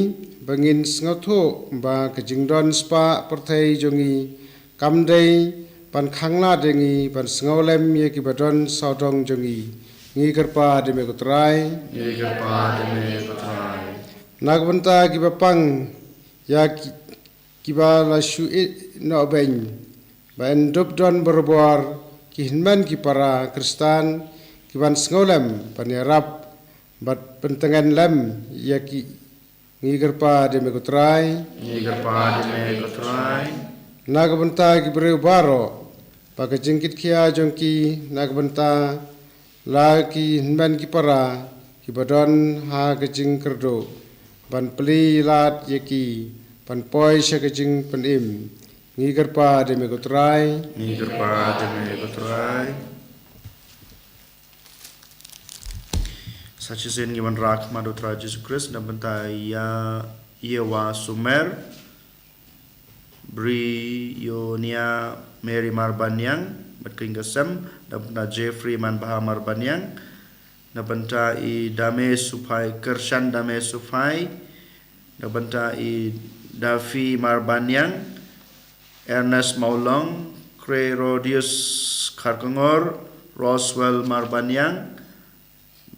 bangin sngatho ba kajingdon spa perthai jongi kamdei pan khangla dengi pan sngaulem ye ki badon saudong jongi ngi kerpa de megutrai nak bentai ki bapang ya ki ba la shu no ben ban dubdon berbor ki hinman ki para kristan ki ban sngaulem pan yarap bat pentengan lam yaki ngigerpa de megutrai Ngigerpa di me kotrai. nagabanta ki breu baro paka jingkit kia jongki nagabanta la ki hinban ki para ki badon ha ke jing kerdo ban peli lat yaki pan poi sha ke jing pan im ngigerpa de megutrai Ngigerpa di me kotrai. Sachisin ngiwan rak madu tra Jesus Christ na bentai ya Yewa Sumer Bri Yonia Mary Marbanyang Berkingga Sem na bentai Jeffrey Man Baha Marbanyang na bentai Dame Supai Kershan Dame Supai na bentai Davi Marbanyang Ernest Maulong Kre Rodius Karkongor Roswell Marbanyang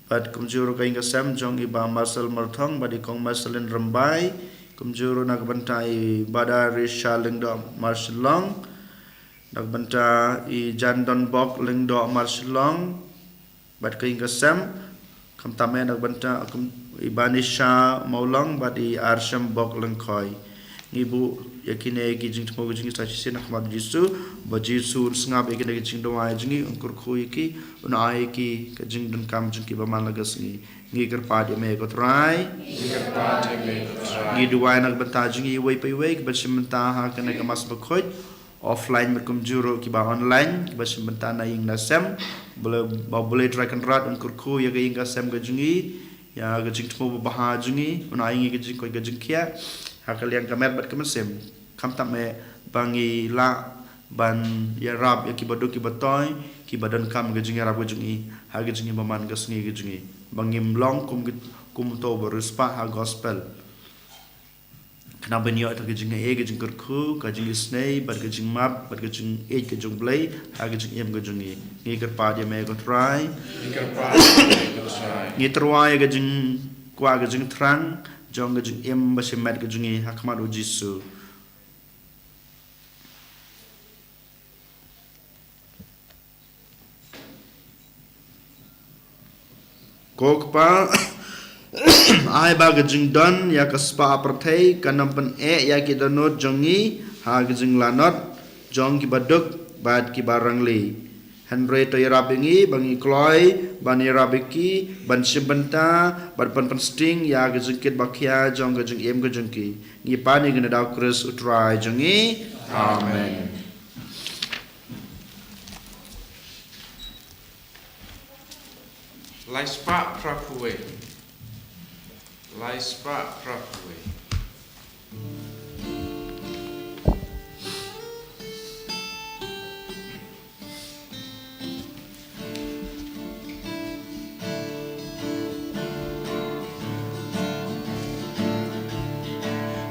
Bad kumjuru kain kasam jong iba Marcel Marthong badi kong Marcelin Rambai kumjuru nagbantai bada Risha lingdo Marcelong nagbanta I Jandon Bok lingdo Marcelong bad kain kasam kamtame nagbanta ibanisha Maulong badi Arsham Bok lengkoi ngibu yakine gijing tmo gijing stachi nak mat jisu baji sur sngab yakine gijing do ai jingi angkur khu ki una ai ki gijing dun kam jing ki ba man lagas ngi ker pa de me ko trai ngi duai nak banta jingi wei pai wei ba simta ha kana ka mas ba khoj offline met kum juro ki ba online ba simta na ing na sem boleh try kan rat angkur khu ya ga ing ka sem ga jingi ya gijing tmo ba ha jingi una ai ngi gijing ko gijing kia hakalian kamer bat kemesem kam tame bangi la ban ya rab ya kibado kibatoy kibadan kam gejing rab gejing ha gejing maman gasngi gejing bangim long kum to beruspa ha gospel kana benyo ta gejing gejing kurku gejing snei bat gejing map bat gejing gejing blay ha gejing gejing ngi ker pa de me go try ngi try gejing kwa gejing trang jong gejing basim mat gejing hakmat ujisu kokpa ai ba gejing don ya kaspa aparthei kanam pen ya ki donot jongi ha gejing lanot jong ki baduk bad ki barang li Henry to yarabingi bangi kloy bani rabiki ban sibenta bad pan sting ya gejingkit bakia jong gejing gejingki ngi pani gena daw kris utrai jongi amen Laispa Prapuwe. Laispa Prapuwe.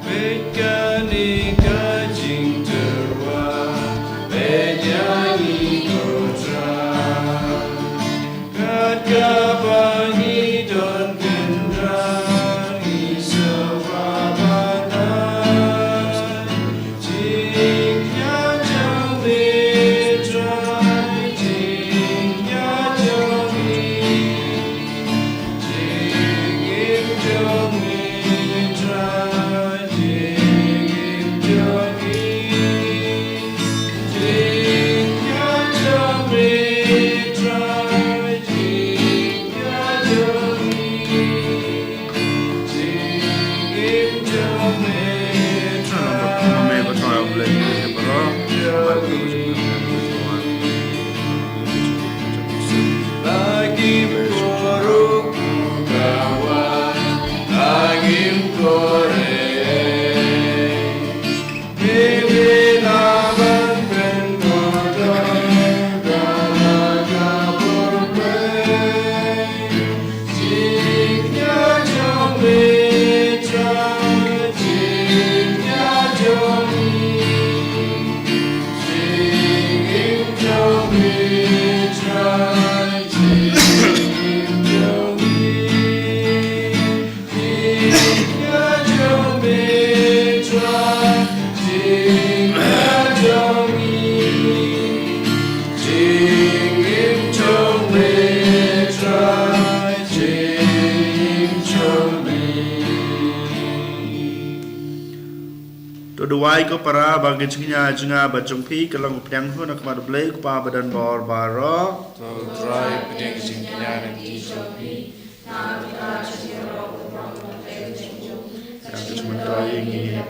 Bekani kajing terwa, bejangi kotra. Kabani don kendra isawabana jingya jawitra jingya jawi jingim jawitra jingim jawi kedua ko para bagi jingnya jenga bajungpi kelang pedang hu nak madu blay ko pa badan bor baro to try pedang jingnya nanti jopi yang sementara ini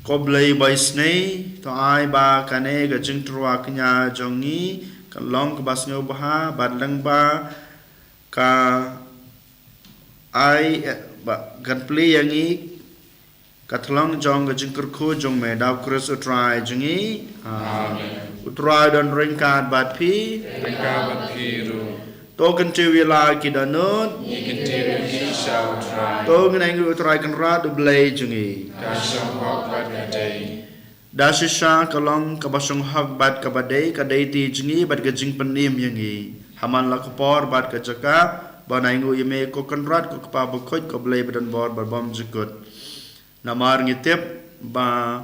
ko blay baisne to ai ba kane ga jing trua knya jongi kalong ke basnyo bah badlang ba ka ai ba gan play yang i katlang jong ga jing kurku jong me daw kris utrai jongi amen utrai dan ringkat bat pi ringkabat piru to kan wila kidanut ikan tiru kisau try to ngai utrai kan ra du blay jongi kasang hok bat kadai dasisha kalong kabasong hak bat kabadai kadai ti jingi bat gajing penim yangi haman la kapor bat kajaka banaingu yeme ko konrat ko kapa bokoj ko blai badan bor barbam jikut namar ngitip ba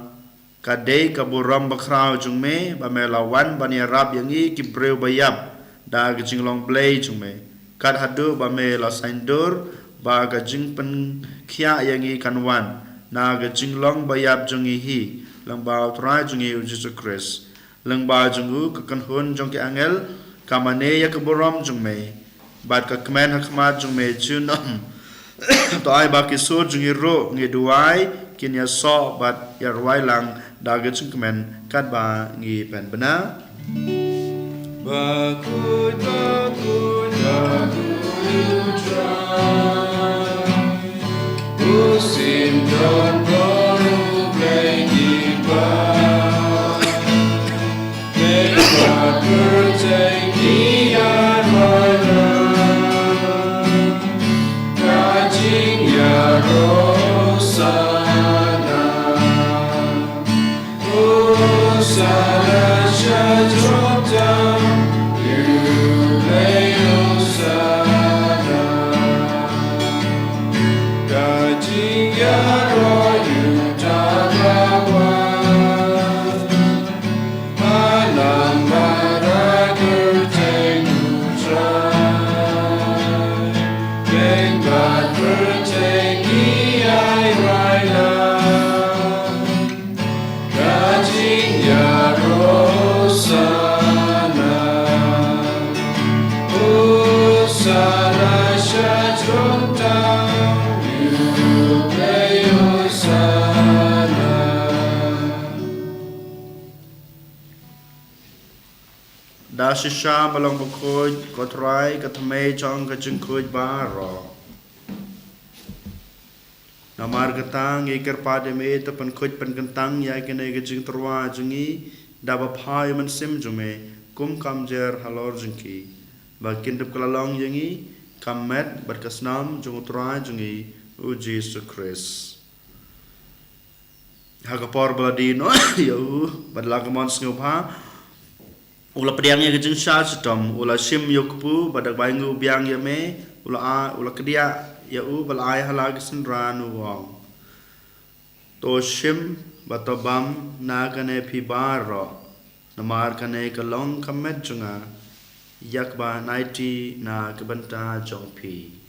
kadai kaburam bakrau jungme ba melawan bani rab yangi kibreu bayab da gajing long blai jungme kad hadu ba mela saindur ba gajing pen khia yangi kanwan na gajing long bayab jungi hi lang ba trai jungi Jesus Christ lang ba jungu ka kanhun jong ke angel kamane ya kaburam jungme bat ka kmen hakmat jungme chunam to ai ba ki sur jungi ro ngi duai kin ya so bat ya ruai lang da ga chung kmen kat ba ngi pen bana bakut you try usim don baru play Dasisha malong bukoj kotrai katme chong ka jingkoj baro namar gatang iker pade me tapan koj pan gantang ya kene ga jing terwa jungi daba phai man sim jume kum kamjer halor jingki bakin dep kalalong yangi kamet berkasnam jung trai jungi u Jesus Christ hagapor baladino yo badlagamon snupha ula pediangnya gejeng sha sitom ula sim yokpu badak baingu biang ya me ula kedia ya u balai halag sinranu wang to sim batobam na kane phi baro namar kane kalong kamet junga yakba naiti na kebanta jongpi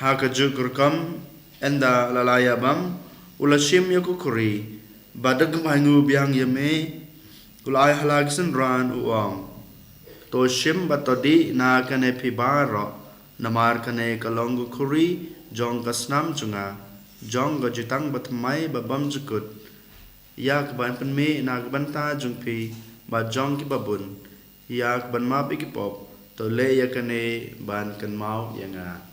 haka jukurkam enda lalaya bam ulashim yakukuri badag mangu biang yame ulai halagsen ran uang to shim batodi na kane pibaro namar kane kalongu kuri jong kasnam junga jong gojitang batmai babam jukut yak ban penme na banta jungpi ba jong ki babun yak ban ma bi ki pop to le yakane ban kan mau yanga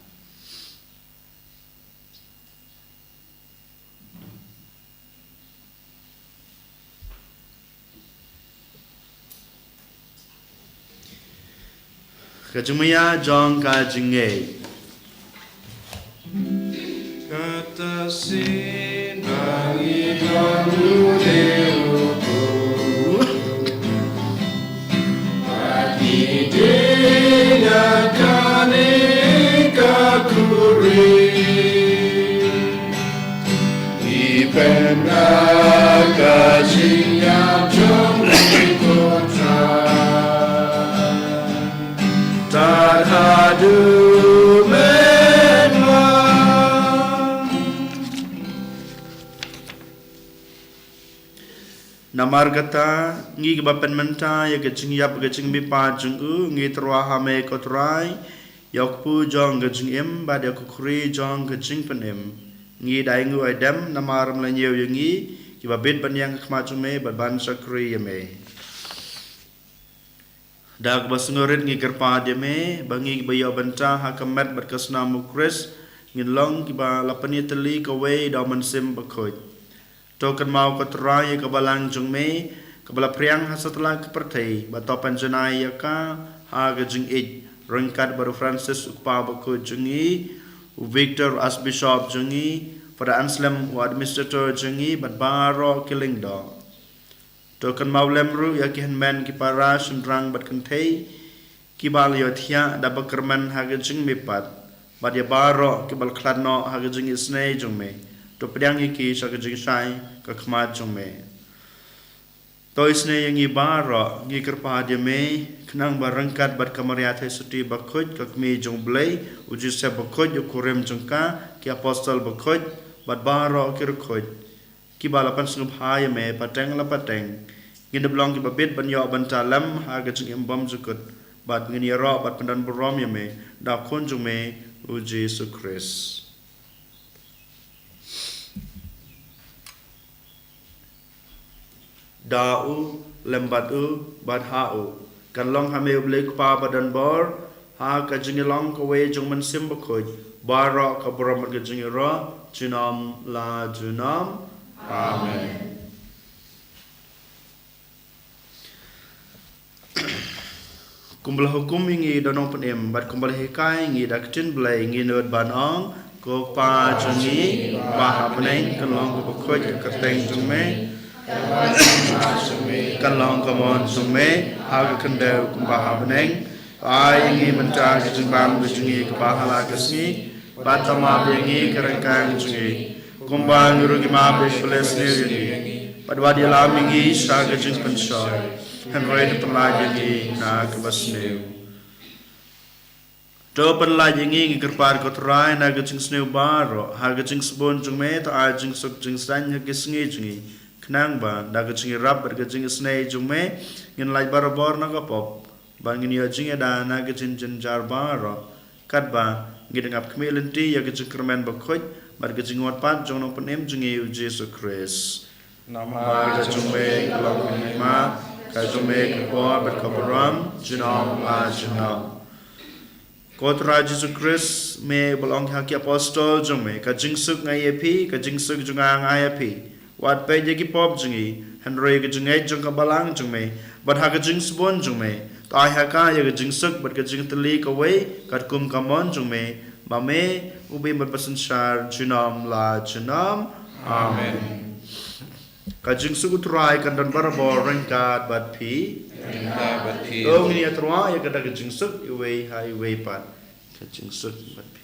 Kajumaya jong ka jinge kata sin bagi kamu dewa pagi dina kane kakuri ipena adu menwa. Namar kata ngi kebapan menta ya kecing yap kecing bipa jung ngi terwa hame kotrai yok pu jong kecing im bad ya kukuri jong kecing penem ngi daingu adam namar melanyew yangi kibabit banyang kemacume bad ban sakri yame dak basungorit ngi kerpa yame bangi bayo benta hakamat berkesna mukres ngin long kiba lapani teli kawe dauman sim bakoj tokan mau kotrai kabalang jungme kabala priang hasatla kepertai batopan jenai yaka ha gajing ij rengkat baru Francis ukpa bako jungi Victor as bishop jungi pada Anselm wa administrator jungi bat baro killing do tokan mau lemru yakihan men kipara sundrang bat kentai kibal yothia da bakerman ha gajing mipat bat ya baro kibal kladno ha gajing isne jungme to pedang iki sa gajing sai ka khmat jungme to isne yang ibaro ngi kerpa dia me kenang barangkat bat kamariat suti bakoj kakmi jong blai uji se bakoj ukurem jongka ki apostol bakoj bat baro kirkoj ki balapan snup hai me pateng la pateng ngin blong ki babit banyo bantalam ha gajing embam jukut bat ngin yaro bat pandan borom me da kon jume uji Yesus Kristus da'u lembatu badha'u kan long hame ublek pa badan bor ha ka jingilong ko we jong man sim bakoj baro ka borom ka jingira junam la junam amen kumbal hukum ingi donong penem bat kumbal hikai ingi daktin blai ingi nod banong ko pa jongi pa hapneng kan long ko bakoj ka teng jume kan long kamon sume aga kandau kumbah beneng ai ngi menta jimbam bujungi kebahala kesni batama bengi kerengkang jungi kumbang rugi ma beles ni padwa dia lamingi saga jing pensoi han roy penlajengi na kebasneu do penlajengi ngi kerpar kotrai na gajing sneu baro ha gajing sebon jungme ta ajing suk jing san ha kisngi jungi nang ba da gajing rap ber gajing snei jume ngin lai barabor na kapop bangin ya jing da na gajing jenjar baro kat ba ngidengap kmelenti ya gajing kermen bakoj bar gajing wat pat jong no penem jungi Yesus Kristus nama gajume kalau ma gajume ko ber kabaram junam a junam kotra Yesus Kristus me bolong haki apostol jume gajing suk ngai epi gajing suk junga ngai epi wat pe jegi pop jungi hanroi ge jungai jung ka balang jungme bat ha ge jing sbon jungme tai ha ka ye ge jing suk bat ge jing teli ka wei kat kum kamon jungme ba me ubi bat pasan shar junam la junam amen ka jing suk utrai kan dan barabor rengkat bat pi dong ni atwa ye ge jing suk wei hai wei pat ka jing suk bat pi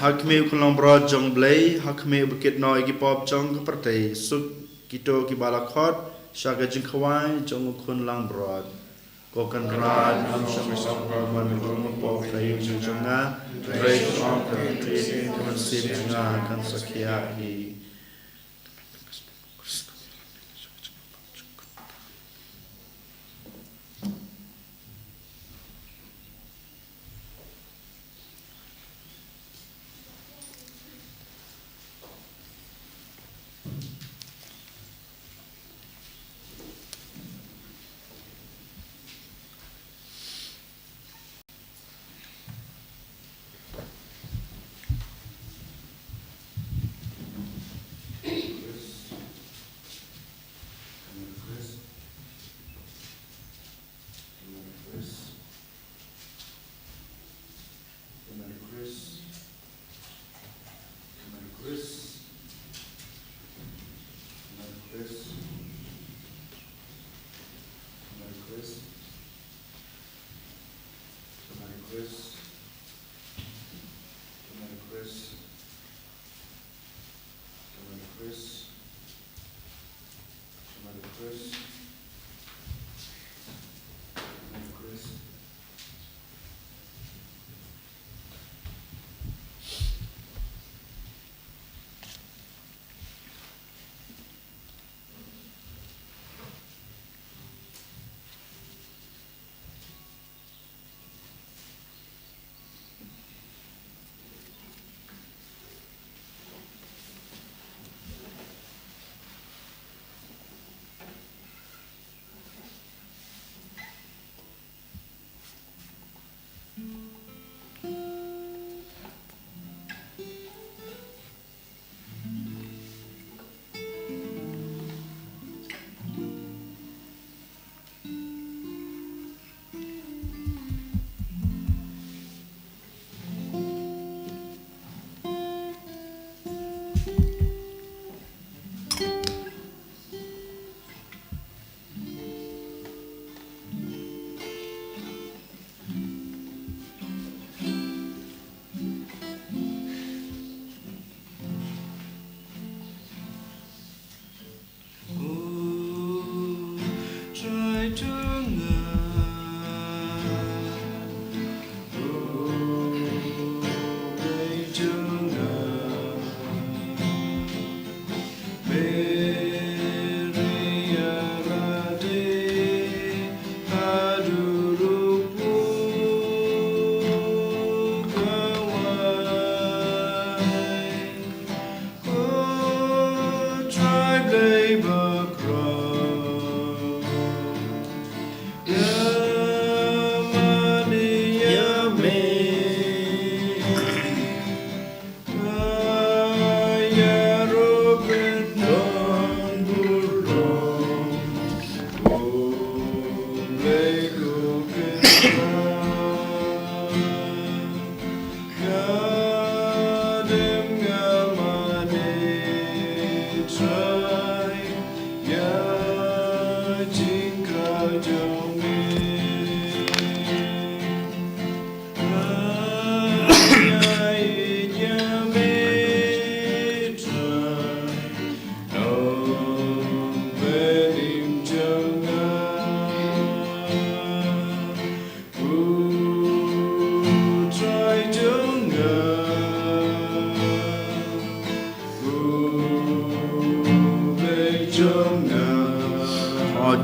hakme kulong brod jong blai hakme bukit no igi pop jong kepertai suk kito ki balakot shaga jing khawai jong kun lang brod ko kan rad am sham sham man rum pop kai jing jonga rei on kan tri kan sim jonga kan sakia hi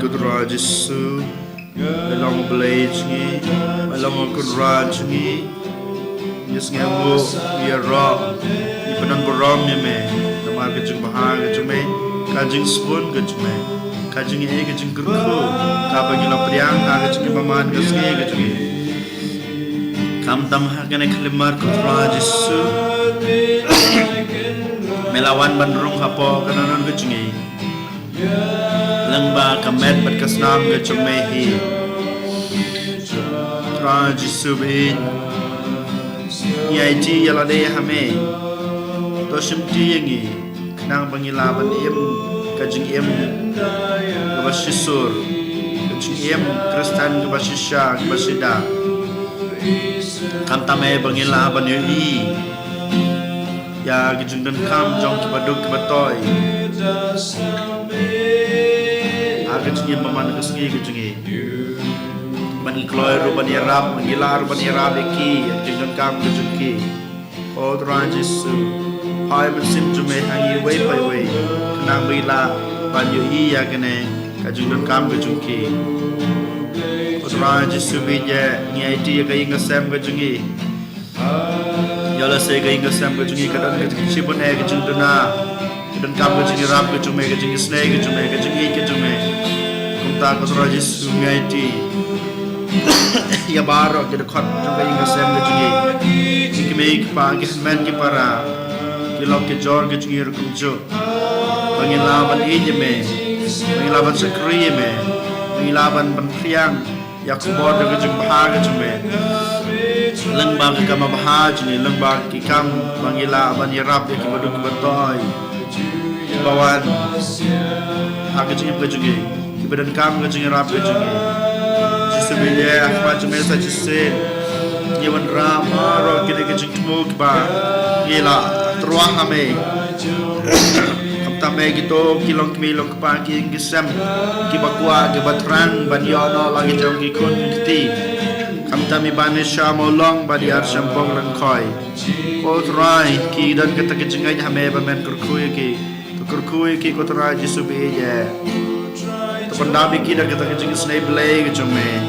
Good Rajisu, Melong Blage, Melong Good Raj, Yes, Namo, we are raw, Ipanan Borom, Yame, the market in Bahag, Jume, Kajing Spoon, Gajme, Kajing Egg, Jingu, Kapagila Priang, Hagajim Maman, Gaske, Gajme, Kam Tam Hagan, Kalimar, Good Rajisu, Melawan Bandrung Hapo, Kananan Gajme. Langba kamet berkasnam ke cumehi Raji subi Yaiti yalade hame Toshim tiyangi Kenang pangilaban im Kajing im Kabashisur Kajing im Kristan kabashisha kabasida Kantame pangilaban yui Ya kajing dan kam jong kibaduk kibatoy Kajing paman kesngi kajing bani kloy ru bani rab mengilar bani rab ki kajing kam kajing ki od ranjisu hai bersim jume hangi wei pai wei kenang bila ban yu i ya kene kajing kam kajing ki od ranjisu bi je ngai ti ka inga sam kajing yala se ka inga sam kajing kadan kajing sibon e kajing duna dan kamu jadi rap ke cuma ke jadi snake ke cuma ke jadi ke cuma kumta ko raji sungai ti ya baro ke dekat juga ingat sem ke jadi jika meik pagi men ke para kilo ke jor ke jadi rukum jo pengilaban ini me pengilaban sekri me pengilaban penpriang ya kubor ke jadi bahag ke cuma lengbang ke kama bahag ni lengbang ke kam pengilaban ya rap ke baduk betoy bawan agak jengip kejungi ibadan kam kejungi rap kejungi jisubiye akma jumel sa jise nyewan rama ro kini kejing temu kiba gila teruang ame kamtame gitu kilong kimilong kiba ki ingisem kiba kuat kiba terang bani ono lagi jom kikun kiti kamtame bani shamolong bani arsham bong lang koi kotrai ki dan kata kejingai hame bamen kurkui ki kotrai jisu be ye Pendabi kita kita kecing snai belai kecome.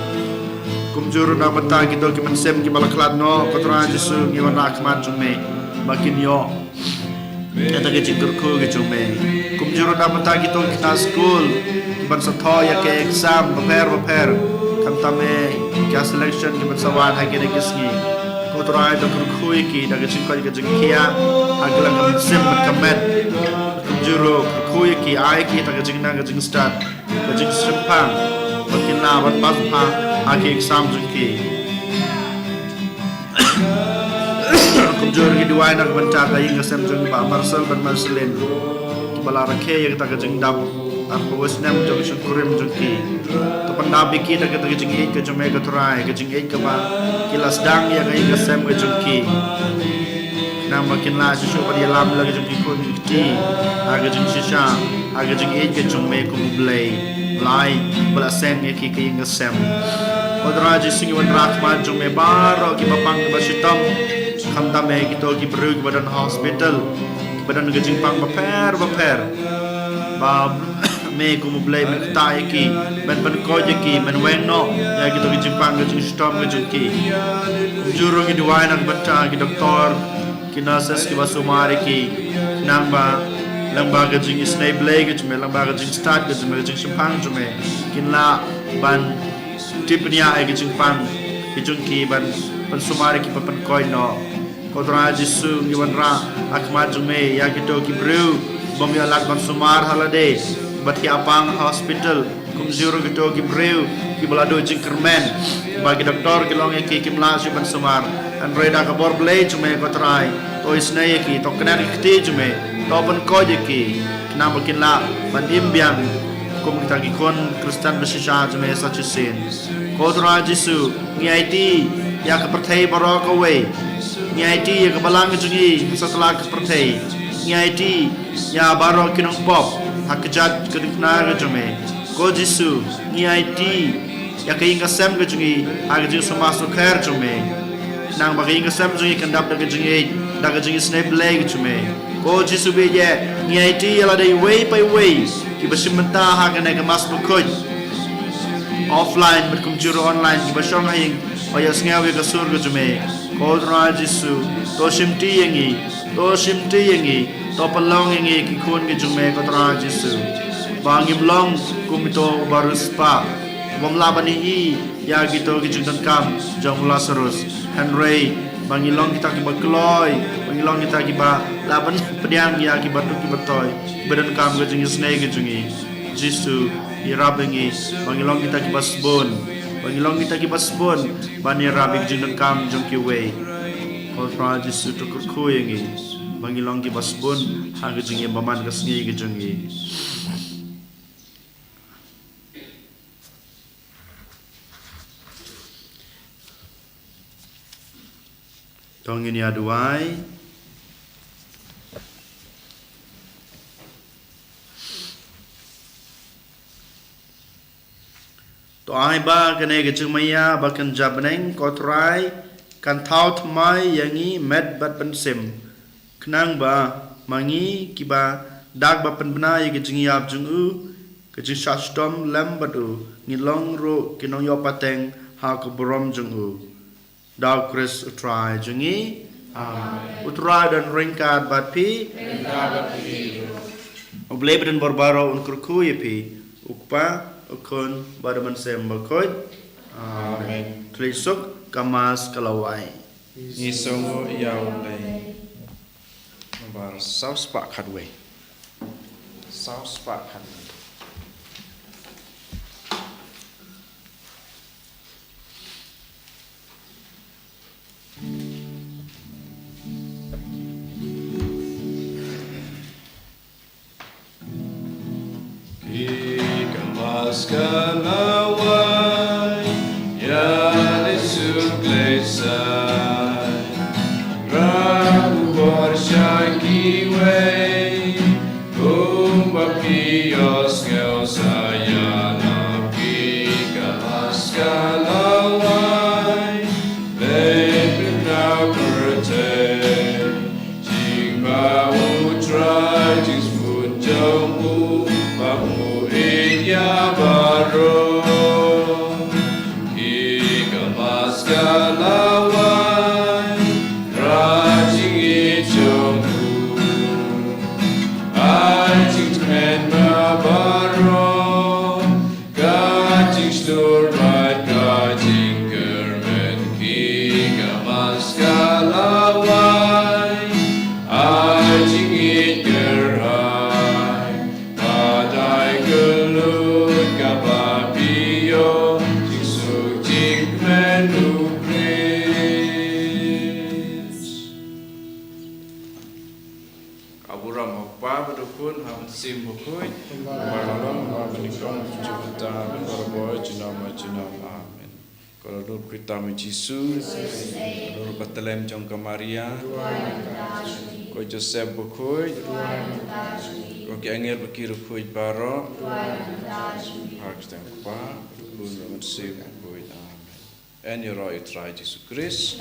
Kumjuru na mata kita kiman sem ki balaklat no kotra jisu ngiwan rakman come. Makin yo. Kita kecing kurku kecome. Kumjuru na mata kita school kiman satho ya ke exam prepare. Kam tame kya selection kiman sawan ha kene kisni. Kotra itu kurku ki da kecing kia aglang kam sem kamet. Kumjuru kurku ki ai ki ta kecing na kecing start. Kajing sempang, makin lawan paspa, aki exam jengki. Kumjur ki dua nak bencar lagi ngasem jeng Pak Marcel dan Marcelin. Kepala rakhe yang kita kajing dap, apa wasnem jeng syukurim jengki. Tepan nabi kita kita kajing eight kajing katurai, kajing eight kapa kilas dang ya kajing ngasem kajengki. Nam makin lah susu pada lam lagi jengki kun kiti, kajing sisa, kajing eight kajing kumulai. Lai belaseng ya ki ngasem. Kodra jisingi wan rakman jong me baro ki papang ki basitam. Kamta me kita ki beru ki badan hospital. Ki badan gajing pang baper. Ba me kumu blay me tai ki ben ko ki men weng no ya kita gajing pang gajing stom gajing ki. Jurung ki diwai nak bata ki doktor ki nurses ki basumari ki namba lamba gajing isnai blay gajing lamba gajing start gajing sempang jume kinla ban tipnya ay gajing pang gajing ki ban sumari ki papan koi no kodra jisu ngiwan ra akma jume ya gitu ki brew bom ya lak ban sumar holiday bati apang hospital kum zero gitu ki brew ki balado jing kermen bagi doktor ki long ki kimla si ban sumar an reda ka bor blay jume kodrai to isnai ki to kena ki jume Topan koje ki kenapa kinla bandim biang kum kita kon Kristen bersisa jeme sachusin kodra jisu ngiaiti ya ke perthai barok away ngiaiti ya ke balang jungi setelah ke perthai ngiaiti ya barok kinong pop hakjat kedikna jeme ko jisu ngiaiti ya ke ingasem ke jungi agju sumasu khair jeme nang bagi ingasem jungi kendap daga jungi snap leg jeme Ko jisu beje ngiaiti ala dai way by way ki basimenta ha kana ka mas bukoy offline berkumjuru online ki basong haing oyas ngawe ka surga jume ko dra jisu to simti yangi to palong yangi ki kun ki jume ko dra jisu bangim long kumito baruspa bom labani I ya gitu ki jungtan kam jong Lazarus Henry bangilong kita ki bakloy bangilong kita ki ba laban pediang ya ki batu ki batoy badan kam ga jingi snai ga jingi jisu irabengi bangilong kita ki basbon bani rabik jingan kam jong ki we kontra jisu to kurkuyengi bangilong ki basbon ha ga jingi baman ga sngi ga jingi Tong ini aduai to ai ba kene ke chumaya ba kan jabneng kotrai kan thau thmai yangi met bat pensem knang ba mangi kiba dak ba penbna ye ke jingi ap jungu ke jing shastom lam batu ngilong ro kinong yo pateng ha ko borom jungu Dau Chris utrai jungi utrai dan ringkat bat pi oblebe dan barbaro un kurku pi ukpa ukun badaman sem bakoi amen trisuk kamas kalawai Isongo yaulai nomor saus pak kadwe Kalawai ya Yesus Krista Maskalawai Rajing Ichongku Ajing Tmen Mabaro Gajing Sturmat Gajing Germen Kiga Maskalawai Ajing Itgerhai Padai Gelut Kapapiyo Jingsuk Jing Menu Aburam Hokpa Badukun Haman Sim Bukui Baralom Menikong Jupita Barboy Jinama Amen. Kalau dulu kita Yesus dulu Bethlehem Jongka Maria Ko Joseph Bukui Ko Ki Angel Bekiru Kui Baro Harus Hokpa Badukun Haman Sim Bukui Amen. En je roi het Jezus Christus.